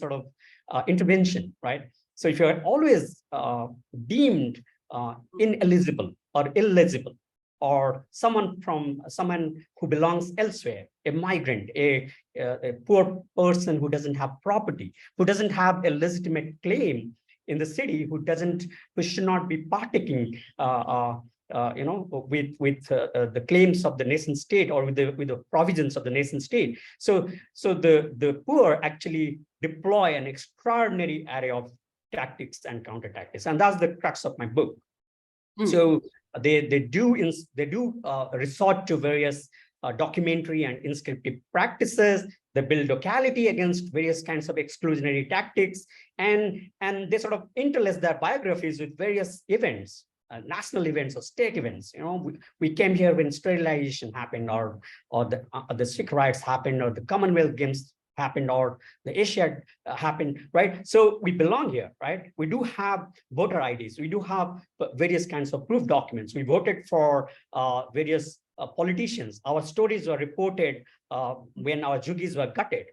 intervention, right? So if you're always deemed ineligible or illegible, or someone who belongs elsewhere, a migrant, a poor person who doesn't have property, who doesn't have a legitimate claim in the city, who should not be partaking, with the claims of the nation state or with the provisions of the nation state. So the poor actually deploy an extraordinary array of tactics and counter tactics, and that's the crux of my book. So they do resort to various documentary and inscriptive practices. They build locality against various kinds of exclusionary tactics, and they sort of interlace their biographies with various events, national events or state events. You know, we came here when sterilization happened, or the Sikh riots happened, or the Commonwealth Games happened, or the Asiad happened, right? So we belong here, right? We do have voter IDs. We do have various kinds of proof documents. We voted for various politicians. Our stories were reported when our jugis were gutted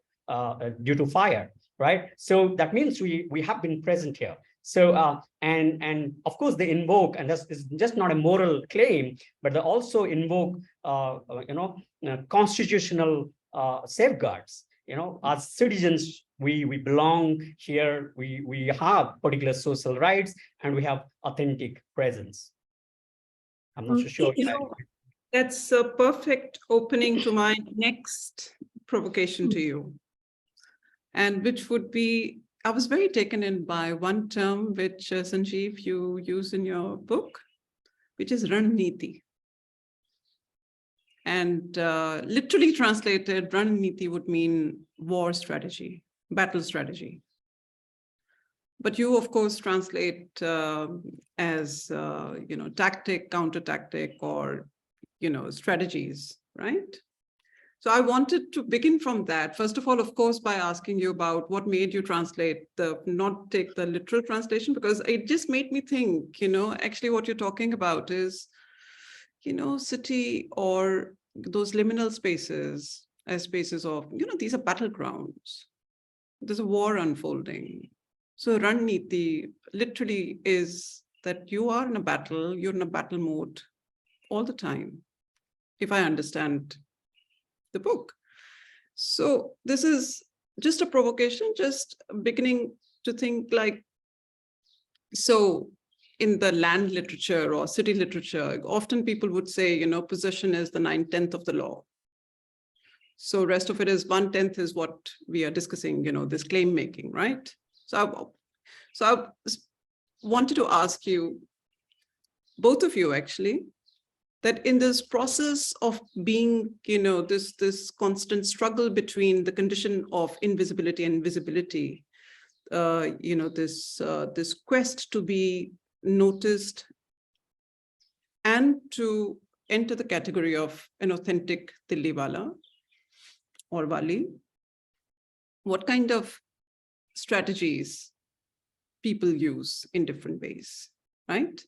due to fire, right? So that means we have been present here. So and of course they invoke, and that's just not a moral claim, but they also invoke constitutional safeguards. You know, as citizens, we belong here, we have particular social rights, and we have authentic presence. I'm not so sure. That's a perfect opening to my next provocation to you. And which would be, I was very taken in by one term which Sanjeev, you use in your book, which is Ranneeti. And literally translated, Rananiti would mean war strategy, battle strategy. But you, of course, translate as, tactic, counter-tactic, or, strategies, right? So I wanted to begin from that. First of all, of course, by asking you about what made you translate not take the literal translation, because it just made me think, actually what you're talking about is, city or those liminal spaces as spaces of, these are battlegrounds. There's a war unfolding. So Rananiti literally is that you are in a battle, you're in a battle mode all the time, if I understand the book. So this is just a provocation, just beginning to think like, so in the land literature or city literature, often people would say, possession is the 9/10 of the law. So rest of it is 1/10 is what we are discussing, this claim making, right? So I wanted to ask you, both of you actually, that in this process of being, this constant struggle between the condition of invisibility and visibility, this quest to be noticed and to enter the category of an authentic Dilliwala or Wali, what kind of strategies people use in different ways, right?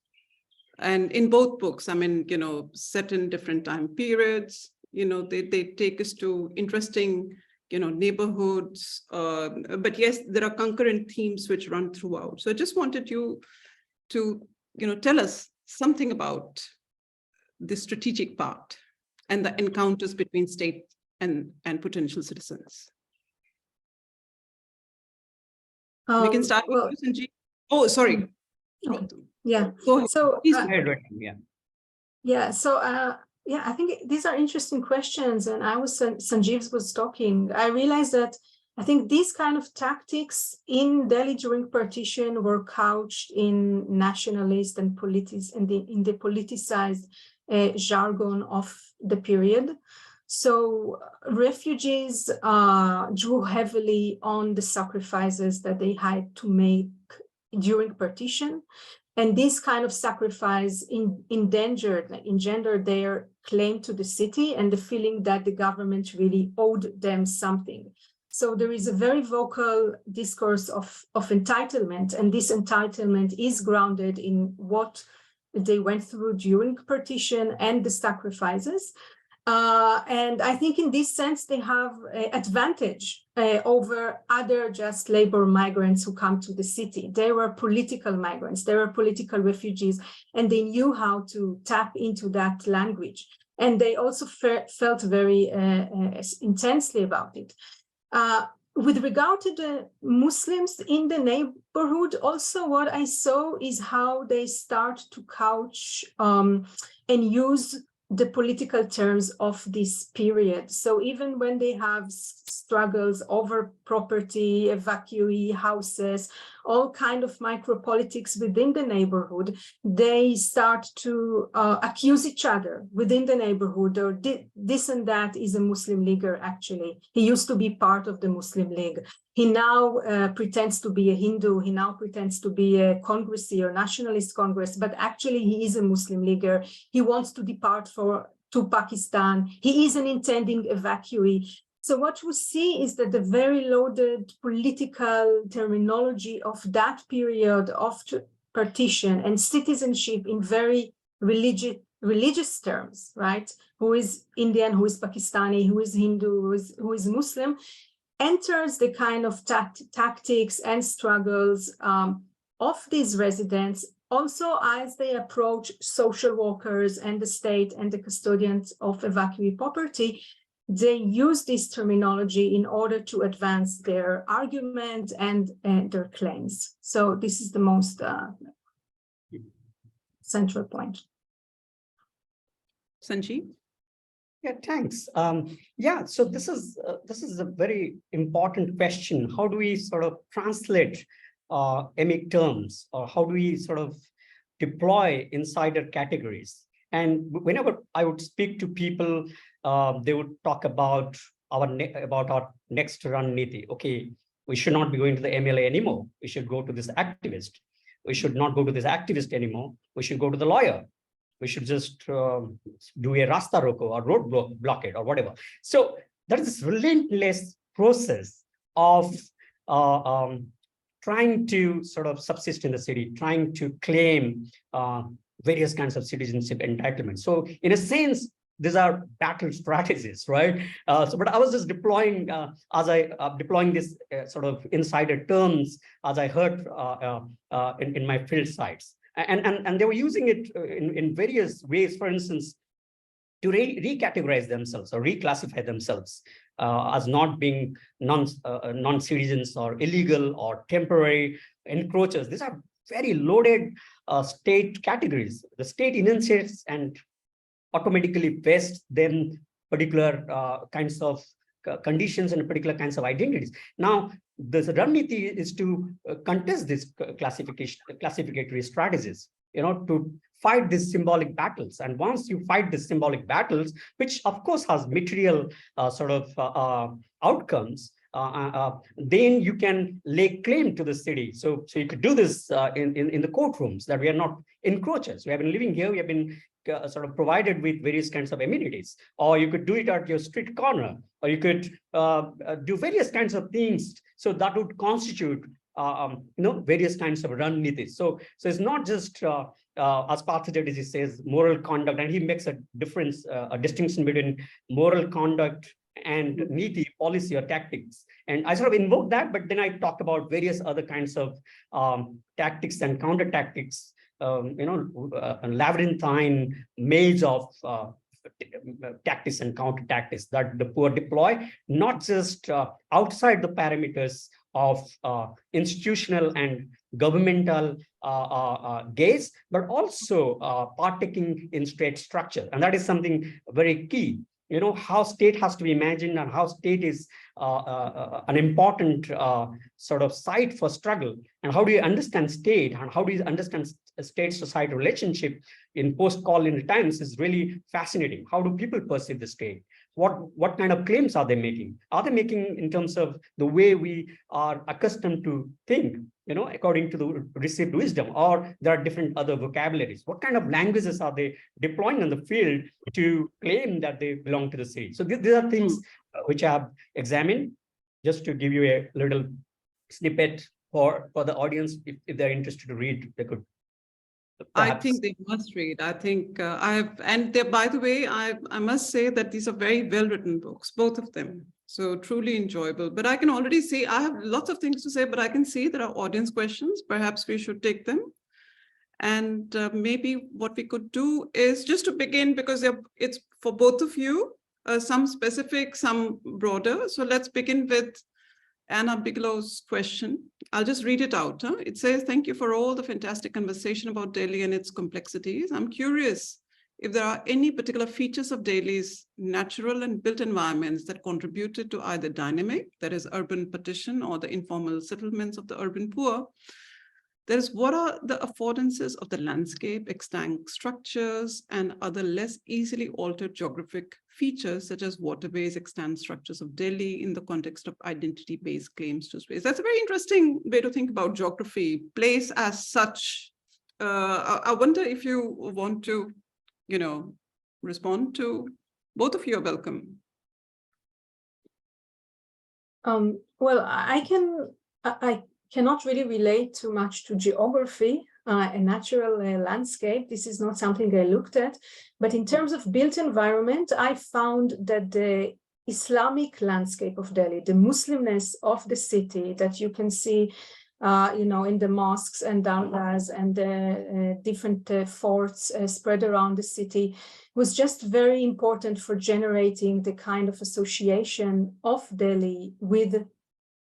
And in both books, I mean, set in different time periods, they take us to interesting, neighborhoods, but yes, there are concurrent themes which run throughout. So I just wanted you to, tell us something about the strategic part and the encounters between state and potential citizens. We can start with you, Sanjeev. Oh, sorry. Okay. Yeah. Go ahead. So yeah. So I think these are interesting questions. And Sanjeev was talking, I realized that I think these kind of tactics in Delhi during partition were couched in nationalist and in the politicized jargon of the period. So refugees drew heavily on the sacrifices that they had to make during partition. And this kind of sacrifice engendered their claim to the city and the feeling that the government really owed them something. So there is a very vocal discourse of entitlement, and this entitlement is grounded in what they went through during partition and the sacrifices. And I think in this sense, they have an advantage over other just labor migrants who come to the city. They were political migrants, they were political refugees, and they knew how to tap into that language. And they also felt very intensely about it. With regard to the Muslims in the neighborhood, also what I saw is how they start to couch and use the political terms of this period. So even when they have struggles over property, evacuee houses, all kind of micropolitics within the neighborhood, they start to accuse each other within the neighborhood, or this and that is a Muslim leaguer actually. He used to be part of the Muslim League. He now pretends to be a Hindu. He now pretends to be a congressee or nationalist congress, but actually he is a Muslim leaguer. He wants to depart to Pakistan. He is an intending evacuee. So what we see is that the very loaded political terminology of that period of partition and citizenship in very religious terms, right? Who is Indian, who is Pakistani, who is Hindu, who is Muslim, enters the kind of tactics and struggles of these residents, also as they approach social workers and the state and the custodians of evacuee property. They use this terminology in order to advance their argument and their claims. So this is the most central point. Sanjeev? Yeah, thanks. So this is a very important question. How do we sort of translate emic terms, or how do we sort of deploy insider categories? And whenever I would speak to people, they would talk about our next run niti. Okay, we should not be going to the MLA anymore. We should go to this activist. We should not go to this activist anymore. We should go to the lawyer. We should just do a rasta roko or road blockade or whatever. So there is this relentless process of trying to sort of subsist in the city, trying to claim various kinds of citizenship entitlements. So in a sense, these are battle strategies, right? But I was just deploying deploying this sort of insider terms as I heard in my field sites, and they were using it in various ways. For instance, to recategorize themselves or reclassify themselves as not being non-citizens or illegal or temporary encroachers. These are very loaded state categories. The state enunciates and automatically vests them particular kinds of conditions and particular kinds of identities. Now, the Raniti is to contest this classificatory strategies, to fight these symbolic battles. And once you fight these symbolic battles, which of course has material sort of outcomes, then you can lay claim to the city. So you could do this in the courtrooms, that we are not encroachers. We have been living here. We have been sort of provided with various kinds of amenities, or you could do it at your street corner, or you could do various kinds of things. So that would constitute, various kinds of rannitis. So it's not just as Parthidates says, moral conduct, and he makes a difference, a distinction between moral conduct and niti, policy or tactics. And I sort of invoke that, but then I talk about various other kinds of tactics and counter tactics, a labyrinthine maze of tactics and counter tactics that the poor deploy, not just outside the parameters of institutional and governmental gaze, but also partaking in state structure. And that is something very key. How state has to be imagined and how state is an important sort of site for struggle. And how do you understand state and how do you understand state-society relationship in post-colonial times is really fascinating. How do people perceive the state? What kind of claims are they making? Are they making in terms of the way we are accustomed to think, according to the received wisdom, or there are different other vocabularies? What kind of languages are they deploying in the field to claim that they belong to the city? So these are things which I have examined, just to give you a little snippet for the audience. If they're interested to read, they could. Perhaps. I think they must read. I think by the way, I must say that these are very well-written books, both of them. So truly enjoyable. But I can already see, I have lots of things to say, but I can see there are audience questions. Perhaps we should take them. And maybe what we could do is just to begin, because it's for both of you, some specific, some broader. So let's begin with Anna Bigelow's question. I'll just read it out. It says, thank you for all the fantastic conversation about Delhi and its complexities. I'm curious if there are any particular features of Delhi's natural and built environments that contributed to either dynamic, that is urban partition, or the informal settlements of the urban poor. That is, what are the affordances of the landscape, extant structures, and other less easily altered geographic features, such as waterways, extant structures of Delhi in the context of identity-based claims to space? That's a very interesting way to think about geography, place as such. I wonder if you want to, respond to. Both of you are welcome. Well, I cannot really relate too much to geography and natural landscape. This is not something I looked at. But in terms of built environment, I found that the Islamic landscape of Delhi, the Muslimness of the city that you can see, in the mosques and dargahs and the different forts spread around the city, was just very important for generating the kind of association of Delhi with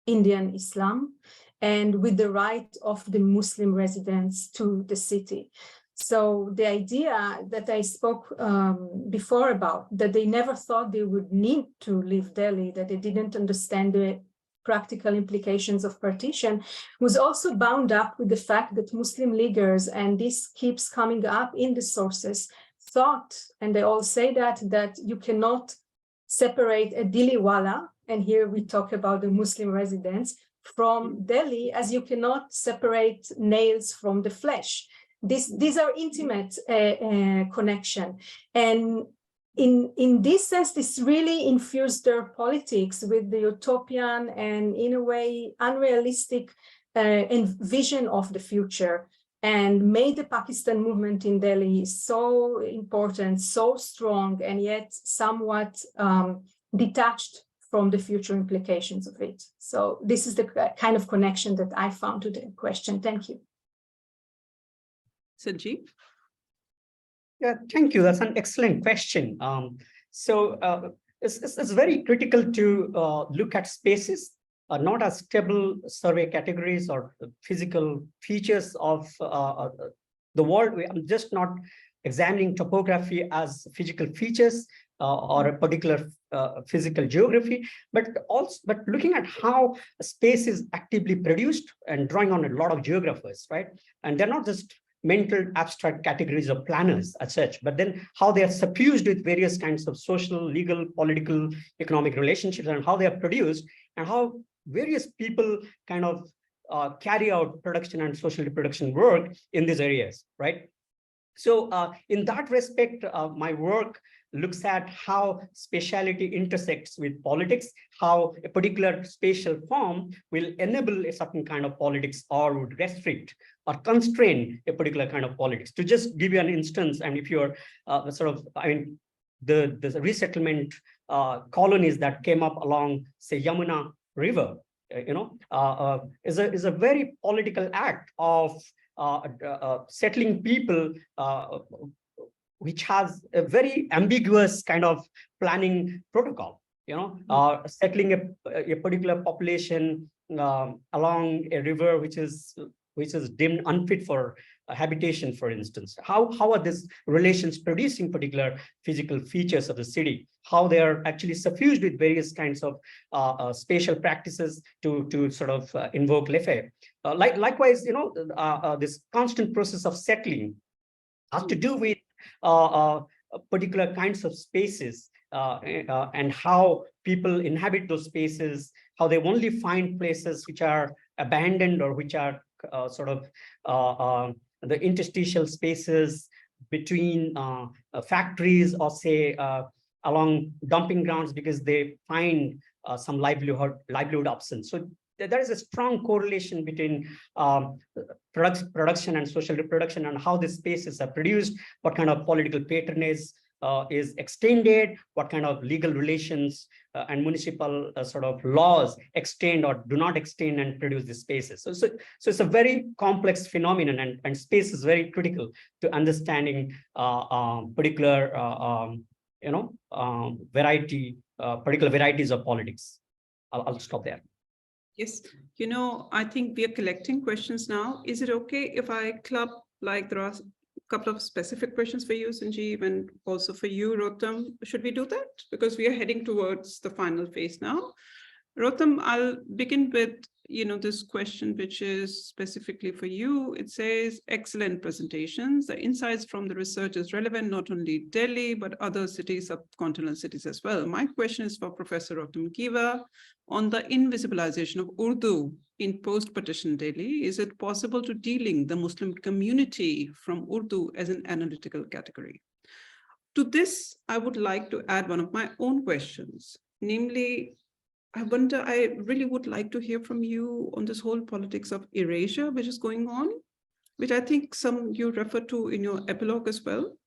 Indian Islam and with the right of the Muslim residents to the city. So the idea that I spoke before about, that they never thought they would need to leave Delhi, that they didn't understand the practical implications of partition, was also bound up with the fact that Muslim leaguers, and this keeps coming up in the sources, thought, and they all say that you cannot separate a Diliwala, and here we talk about the Muslim residents, from Delhi, as you cannot separate nails from the flesh. These are intimate connection. And in this sense, this really infused their politics with the utopian and, in a way, unrealistic vision of the future, and made the Pakistan movement in Delhi so important, so strong, and yet somewhat detached from the future implications of it. So this is the kind of connection that I found to the question. Thank you. Sanjeev? Yeah, thank you. That's an excellent question. It's very critical to look at spaces, not as stable survey categories or physical features of the world. I'm just not examining topography as physical features or a particular physical geography, but looking at how space is actively produced and drawing on a lot of geographers, right? And they're not just mental abstract categories of planners as such, but then how they are suffused with various kinds of social, legal, political, economic relationships, and how they are produced, and how various people kind of carry out production and social reproduction work in these areas, right? So in that respect, my work looks at how spatiality intersects with politics, how a particular spatial form will enable a certain kind of politics or would restrict or constrain a particular kind of politics. To just give you an instance, and if you're the resettlement colonies that came up along, say, Yamuna River, is a very political act of settling people, which has a very ambiguous kind of planning protocol, settling a particular population along a river which is deemed unfit for habitation, for instance. How are these relations producing particular physical features of the city? How they are actually suffused with various kinds of spatial practices to sort of invoke laissez. Likewise, this constant process of settling has to do with particular kinds of spaces and how people inhabit those spaces, how they only find places which are abandoned or which are the interstitial spaces between factories or, say, along dumping grounds, because they find some livelihood options. So there is a strong correlation between production and social reproduction, and how these spaces are produced, what kind of political patronage is extended, what kind of legal relations and municipal sort of laws extend or do not extend and produce these spaces. So it's a very complex phenomenon, and space is very critical to understanding particular particular varieties of politics. I'll stop there. Yes, I think we are collecting questions now. Is it okay if I club, like, there are a couple of specific questions for you, Sanjeev, and also for you, Rotem? Should we do that? Because we are heading towards the final phase now. Rotem, I'll begin with, this question, which is specifically for you. It says, excellent presentations. The insights from the research is relevant, not only Delhi, but other cities, subcontinental cities as well. My question is for Professor Rotem Geva on the invisibilization of Urdu in post-partition Delhi. Is it possible to de-link the Muslim community from Urdu as an analytical category? To this, I would like to add one of my own questions, namely, I really would like to hear from you on this whole politics of erasure, which is going on, which I think you refer to in your epilogue as well.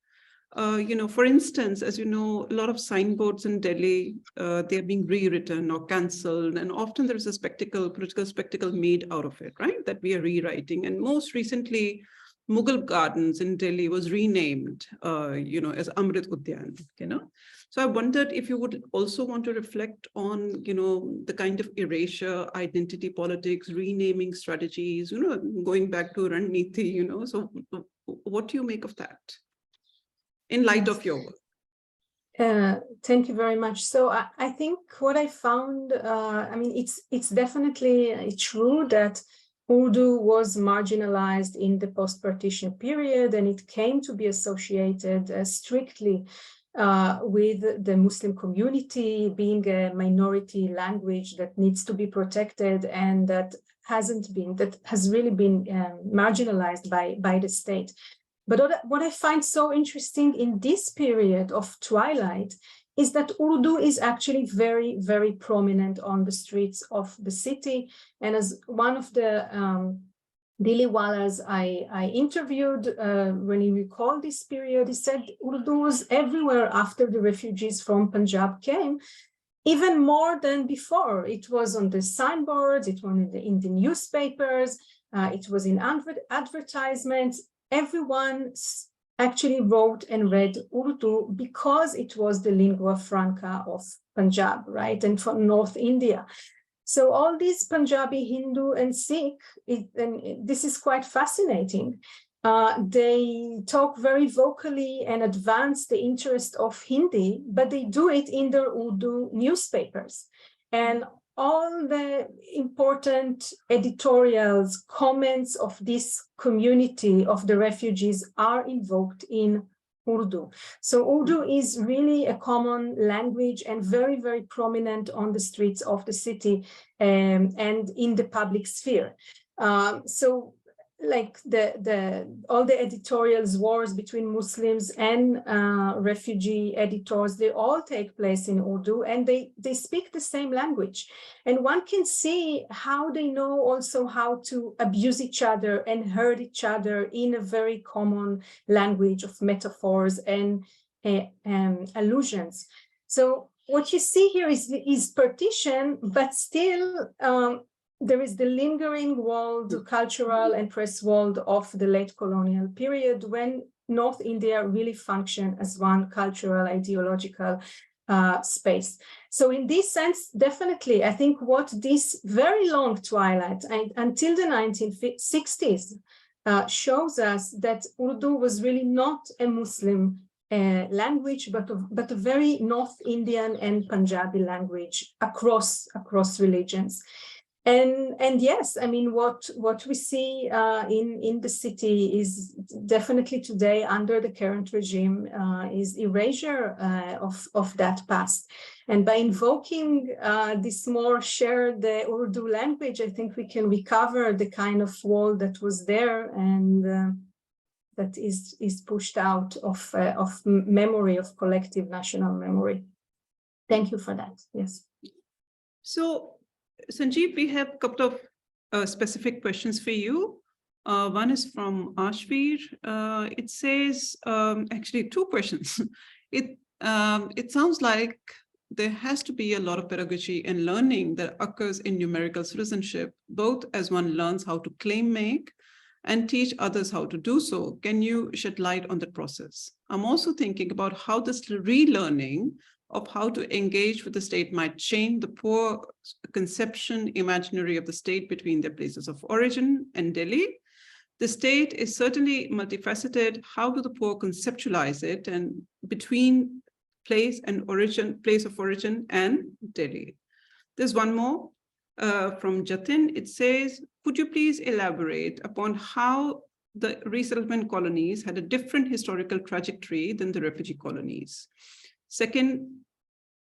For instance, as you know, a lot of signboards in Delhi, they're being rewritten or cancelled, and often there is a political spectacle made out of it, right? That we are rewriting. And most recently, Mughal Gardens in Delhi was renamed, as Amrit Udyan, So I wondered if you would also want to reflect on, the kind of erasure, identity politics, renaming strategies, going back to Raniti, So what do you make of that in light of your work? Thank you very much. So I think what I found, it's definitely true that Urdu was marginalized in the post-partition period, and it came to be associated strictly with the Muslim community, being a minority language that needs to be protected and that has really been marginalized by the state. But what I find so interesting in this period of twilight is that Urdu is actually very, very prominent on the streets of the city. And as one of the Diliwalas I interviewed, when he recalled this period, he said Urdu was everywhere after the refugees from Punjab came, even more than before. It was on the signboards, it was in the newspapers, it was in advertisements. Everyone actually wrote and read Urdu because it was the lingua franca of Punjab, right, and from North India. So all these Punjabi, Hindu, and Sikh, and this is quite fascinating. They talk very vocally and advance the interest of Hindi, but they do it in their Urdu newspapers. And all the important editorials, comments of this community of the refugees are invoked in Urdu. So Urdu is really a common language and very, very prominent on the streets of the city and in the public sphere. So like all the editorials, wars between Muslims and refugee editors, they all take place in Urdu, and they speak the same language. And one can see how they know also how to abuse each other and hurt each other in a very common language of metaphors and allusions. So what you see here is partition, but still there is the lingering world, cultural and press world of the late colonial period, when North India really functioned as one cultural, ideological space. So in this sense, definitely, I think what this very long twilight until the 1960s shows us that Urdu was really not a Muslim language, but a very North Indian and Punjabi language across religions. And yes, I mean, what we see in the city is definitely today under the current regime is erasure of that past. And by invoking this more shared Urdu language, I think we can recover the kind of wall that was there and that is pushed out of memory, of collective national memory. Thank you for that. Yes. So, Sanjeev, we have a couple of specific questions for you. One is from Ashvir. It says, actually, two questions. It sounds like there has to be a lot of pedagogy and learning that occurs in numerical citizenship, both as one learns how to claim make and teach others how to do so. Can you shed light on that process? I'm also thinking about how this relearning of how to engage with the state might change the poor conception, imaginary of the state between their places of origin and Delhi. The state is certainly multifaceted. How do the poor conceptualize it, and between place of origin and Delhi? There's one more from Jatin. It says, could you please elaborate upon how the resettlement colonies had a different historical trajectory than the refugee colonies? Second,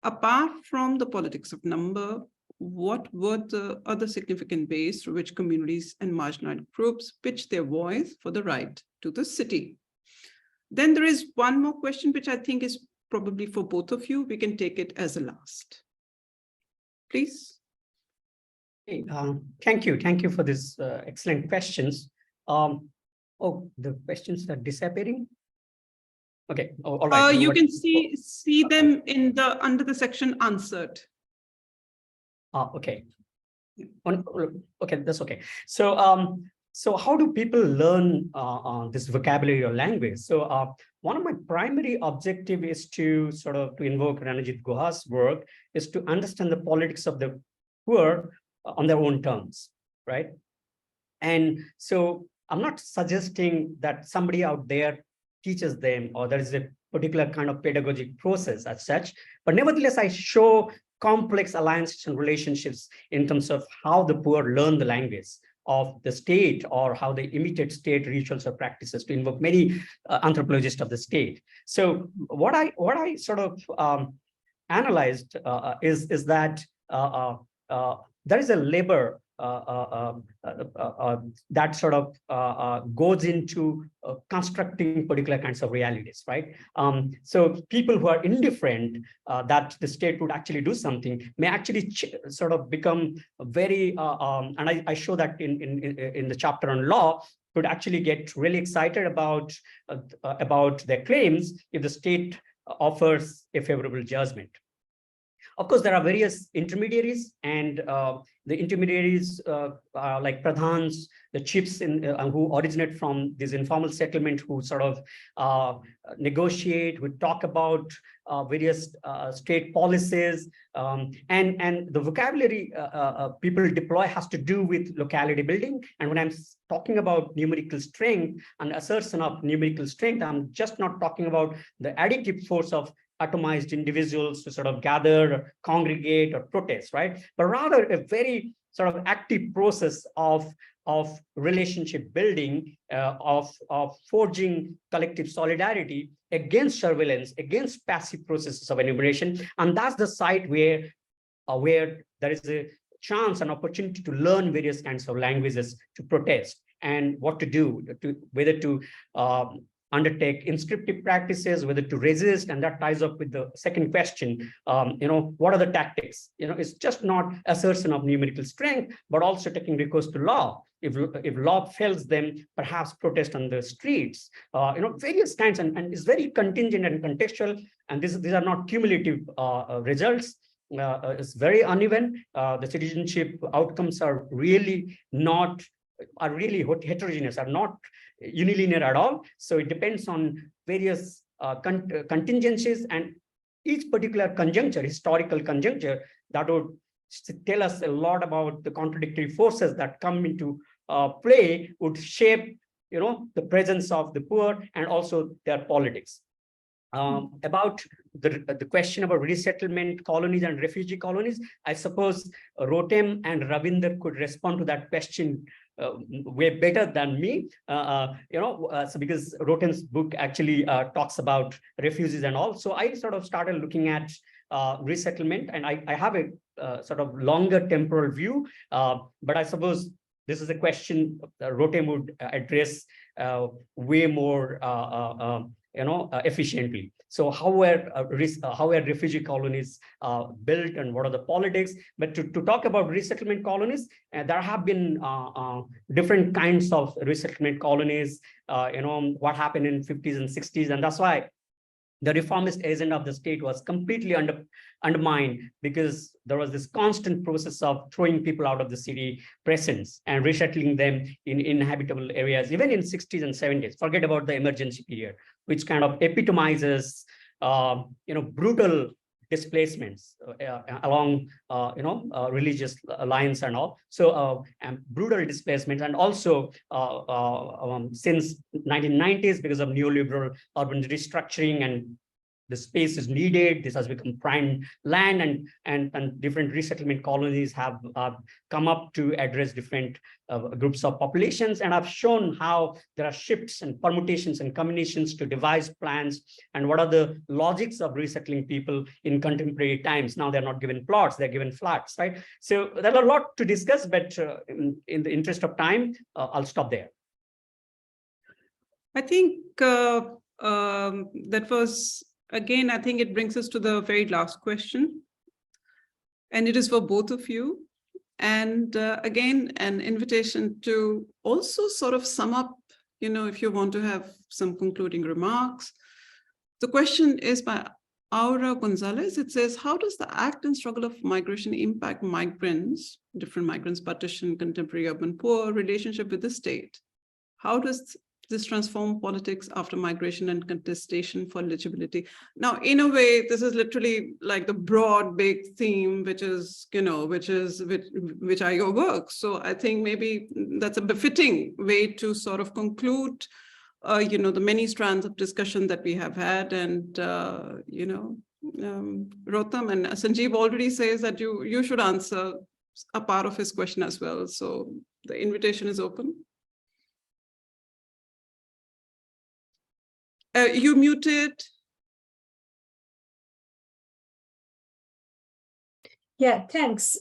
apart from the politics of number, what were the other significant ways through which communities and marginalized groups pitched their voice for the right to the city? Then there is one more question, which I think is probably for both of you. We can take it as a last. Please. Hey, thank you for these excellent questions. Oh, the questions are disappearing. Okay. Oh, all right. You can see them in under the section answered. Okay. Okay, that's okay. So how do people learn this vocabulary or language? So one of my primary objective is to invoke Ranajit Guha's work, is to understand the politics of the poor on their own terms, right? And so I'm not suggesting that somebody out there teaches them, or there is a particular kind of pedagogic process as such, but nevertheless, I show complex alliances and relationships in terms of how the poor learn the language of the state, or how they imitate state rituals or practices, to invoke many anthropologists of the state. So what I sort of analyzed is that there is a labor that sort of goes into constructing particular kinds of realities, right? So people who are indifferent that the state would actually do something may actually sort of become very, and I show that in the chapter on law, could actually get really excited about their claims if the state offers a favorable judgment. Of course, there are various intermediaries, and the intermediaries like pradhans, the chiefs who originate from this informal settlement, who sort of negotiate, who talk about various state policies, and the vocabulary people deploy has to do with locality building. And when I'm talking about numerical strength and assertion of numerical strength, I'm just not talking about the additive force of atomized individuals to sort of gather, or congregate, or protest, right? But rather a very sort of active process of relationship building, of forging collective solidarity against surveillance, against passive processes of enumeration. And that's the site where there is a chance, an opportunity to learn various kinds of languages to protest, and what to do, whether to undertake inscriptive practices, whether to resist. And that ties up with the second question, what are the tactics? It's just not assertion of numerical strength, but also taking recourse to law. If law fails, then perhaps protest on the streets, various kinds, and it's very contingent and contextual. And these are not cumulative results. It's very uneven. The citizenship outcomes are really heterogeneous, are not unilinear at all. So it depends on various contingencies, and each particular conjuncture, historical conjuncture, that would tell us a lot about the contradictory forces that come into play, would shape, the presence of the poor and also their politics. About the question about resettlement colonies and refugee colonies, I suppose Rotem and Ravinder could respond to that question way better than me, so because Rotem's book actually talks about refugees and all. So I sort of started looking at resettlement, and I have a sort of longer temporal view, but I suppose this is a question Rotem would address way more efficiently. So how were refugee colonies built, and what are the politics? But to talk about resettlement colonies, there have been different kinds of resettlement colonies, what happened in 50s and 60s. And that's why the reformist agenda of the state was completely undermined, because there was this constant process of throwing people out of the city presence and resettling them in inhabitable areas, even in 60s and 70s. Forget about the emergency period, which kind of epitomizes, brutal displacements along, religious lines and all. So, and brutal displacements, and also since 1990s, because of neoliberal urban restructuring and the space is needed, this has become prime land, and different resettlement colonies have come up to address different groups of populations. And I've shown how there are shifts and permutations and combinations to devise plans, and what are the logics of resettling people in contemporary times. Now they're not given plots, they're given flats, right? So there's a lot to discuss, but in the interest of time, I'll stop there. I think that was, again, I think it brings us to the very last question, and it is for both of you. And again, an invitation to also sort of sum up, if you want to have some concluding remarks. The question is by Aura Gonzalez. It says, how does the act and struggle of migration impact migrants, different migrants, partition, contemporary urban poor, relationship with the state? How does this transform politics after migration and contestation for eligibility? Now, in a way, this is literally like the broad, big theme, which are your work. So I think maybe that's a befitting way to sort of conclude, the many strands of discussion that we have had. And, Rotem and Sanjeev already says that you should answer a part of his question as well. So The invitation is open. You muted. Yeah, thanks.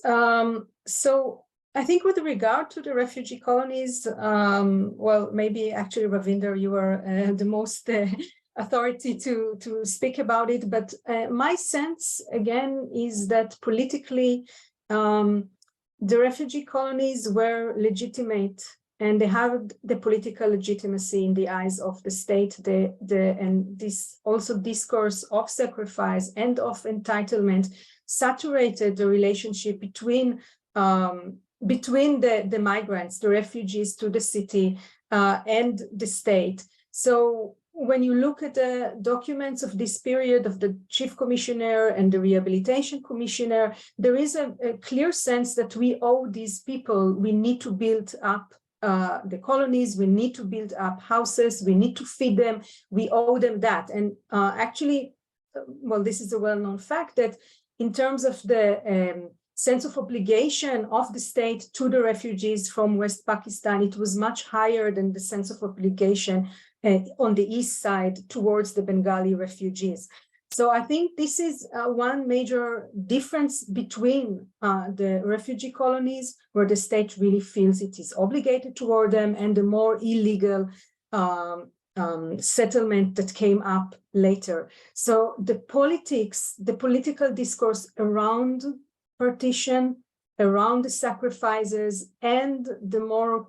So I think with regard to the refugee colonies, well, maybe actually, Ravinder, you are the most authority to speak about it. But my sense, again, is that politically, the refugee colonies were legitimate and they have the political legitimacy in the eyes of the state. And this also discourse of sacrifice and of entitlement saturated the relationship between the migrants, the refugees to the city and the state. So when you look at the documents of this period of the chief commissioner and the rehabilitation commissioner, there is a clear sense that we owe these people, we need to build up the colonies, we need to build up houses, we need to feed them, we owe them that. And actually, well, this is a well-known fact that in terms of the sense of obligation of the state to the refugees from West Pakistan, it was much higher than the sense of obligation on the east side towards the Bengali refugees. So I think this is one major difference between the refugee colonies, where the state really feels it is obligated toward them, and the more illegal settlement that came up later. So the political discourse around partition, around the sacrifices, and the more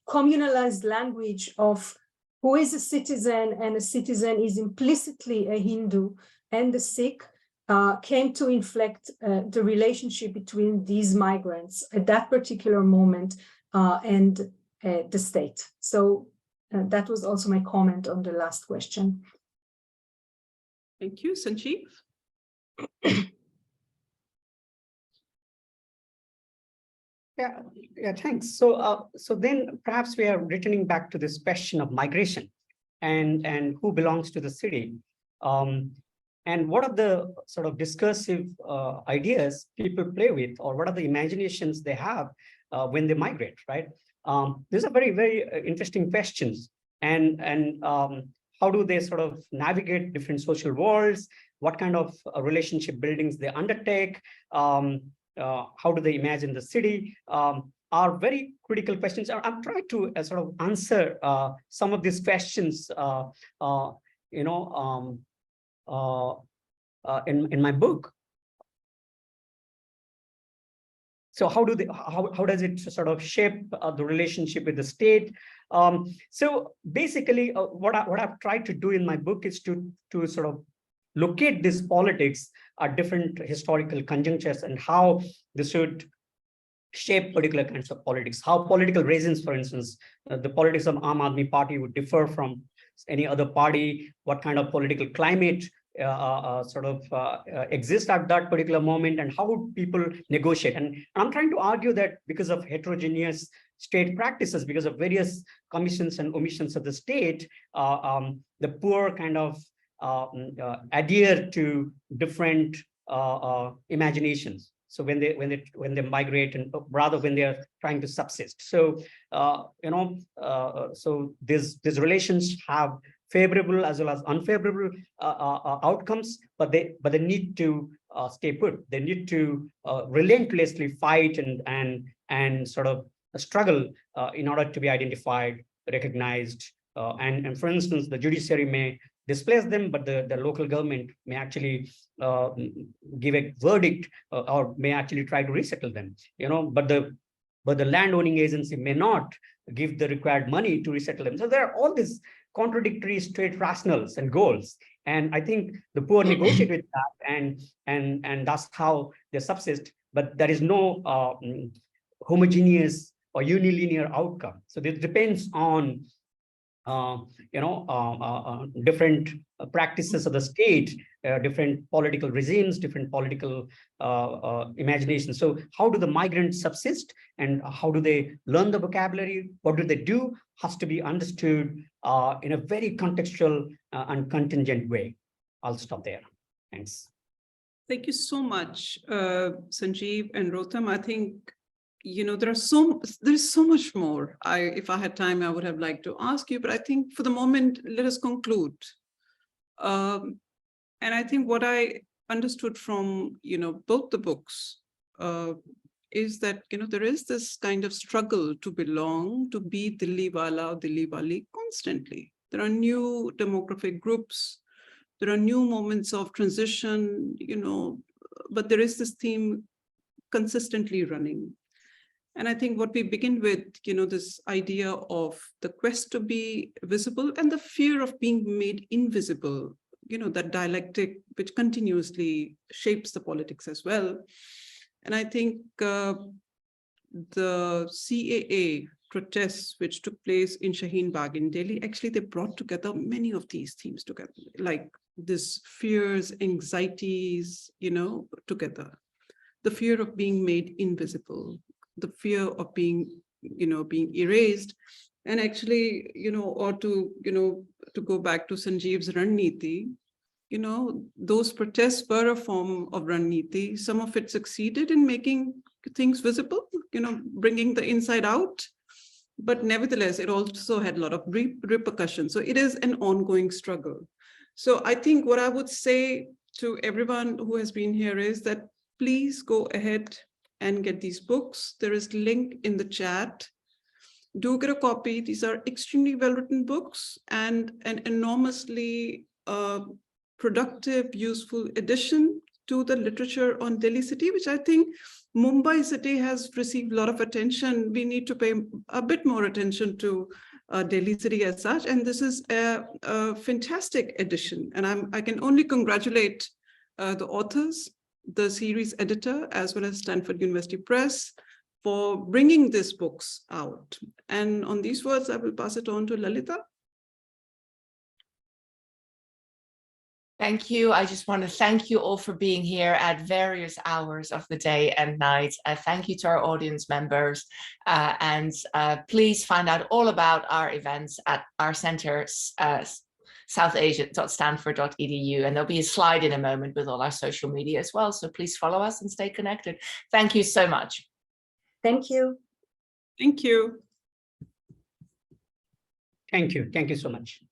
communalized language of who is a citizen, and a citizen is implicitly a Hindu and a Sikh, came to inflect the relationship between these migrants at that particular moment and the state. So that was also my comment on the last question. Thank you, Sanjeev. Yeah, thanks. So, so then perhaps we are returning back to this question of migration and who belongs to the city, and what are the sort of discursive ideas people play with, or what are the imaginations they have when they migrate, right? These are very, very interesting questions, and how do they sort of navigate different social worlds? What kind of relationship buildings they undertake? How do they imagine the city? Are very critical questions. I'm trying to sort of answer some of these questions, in my book. So how does it sort of shape the relationship with the state? So basically, what I've tried to do in my book is to sort of locate this politics at different historical conjunctures and how this should shape particular kinds of politics. How political reasons, for instance, the politics of Aam Aadmi Party would differ from any other party. What kind of political climate exist at that particular moment, and how would people negotiate? And I'm trying to argue that because of heterogeneous state practices, because of various commissions and omissions of the state, the poor kind of adhere to different imaginations. So when they migrate, and rather when they are trying to subsist. So so these relations have favorable as well as unfavorable outcomes, but they need to stay put. They need to relentlessly fight and sort of struggle in order to be identified, recognized, and for instance, the judiciary may displace them, but the local government may actually give a verdict or may actually try to resettle them. But the landowning agency may not give the required money to resettle them. So there are all these contradictory state rationales and goals, and I think the poor negotiate with that, and that's how they subsist. But there is no homogeneous or unilinear outcome. So this depends on different practices of the state, different political regimes, different political imaginations. So how do the migrants subsist, and how do they learn the vocabulary? What do they do has to be understood in a very contextual and contingent way. I'll stop there. Thanks. Thank you so much, Sanjeev and Rotem. I think there is so much more. If I had time, I would have liked to ask you, but I think for the moment, let us conclude. And I think what I understood from, both the books is that, there is this kind of struggle to belong, to be Dilli wala, Dilli wali constantly. There are new demographic groups. There are new moments of transition, but there is this theme consistently running. And I think what we begin with, this idea of the quest to be visible and the fear of being made invisible, that dialectic which continuously shapes the politics as well. And I think the CAA protests which took place in Shaheen Bagh in Delhi, actually they brought together many of these themes together, like this fears, anxieties, together. The fear of being made invisible, the fear of being erased. And actually, or to go back to Sanjeev's Ranneeti, those protests were a form of Ranneeti. Some of it succeeded in making things visible, bringing the inside out. But nevertheless, it also had a lot of repercussions. So it is an ongoing struggle. So I think what I would say to everyone who has been here is that please go ahead and get these books. There is a link in the chat. Do get a copy. These are extremely well-written books and an enormously productive, useful addition to the literature on Delhi city, which I think Mumbai city has received a lot of attention. We need to pay a bit more attention to Delhi city as such. And this is a fantastic addition. And I can only congratulate the authors, the series editor, as well as Stanford University Press for bringing these books out. And on these words, I will pass it on to Lalita. Thank you. I just want to thank you all for being here at various hours of the day and night. Thank you to our audience members. And please find out all about our events at our center, southasia.stanford.edu. And there'll be a slide in a moment with all our social media as well. So please follow us and stay connected. Thank you so much. Thank you. Thank you. Thank you. Thank you so much.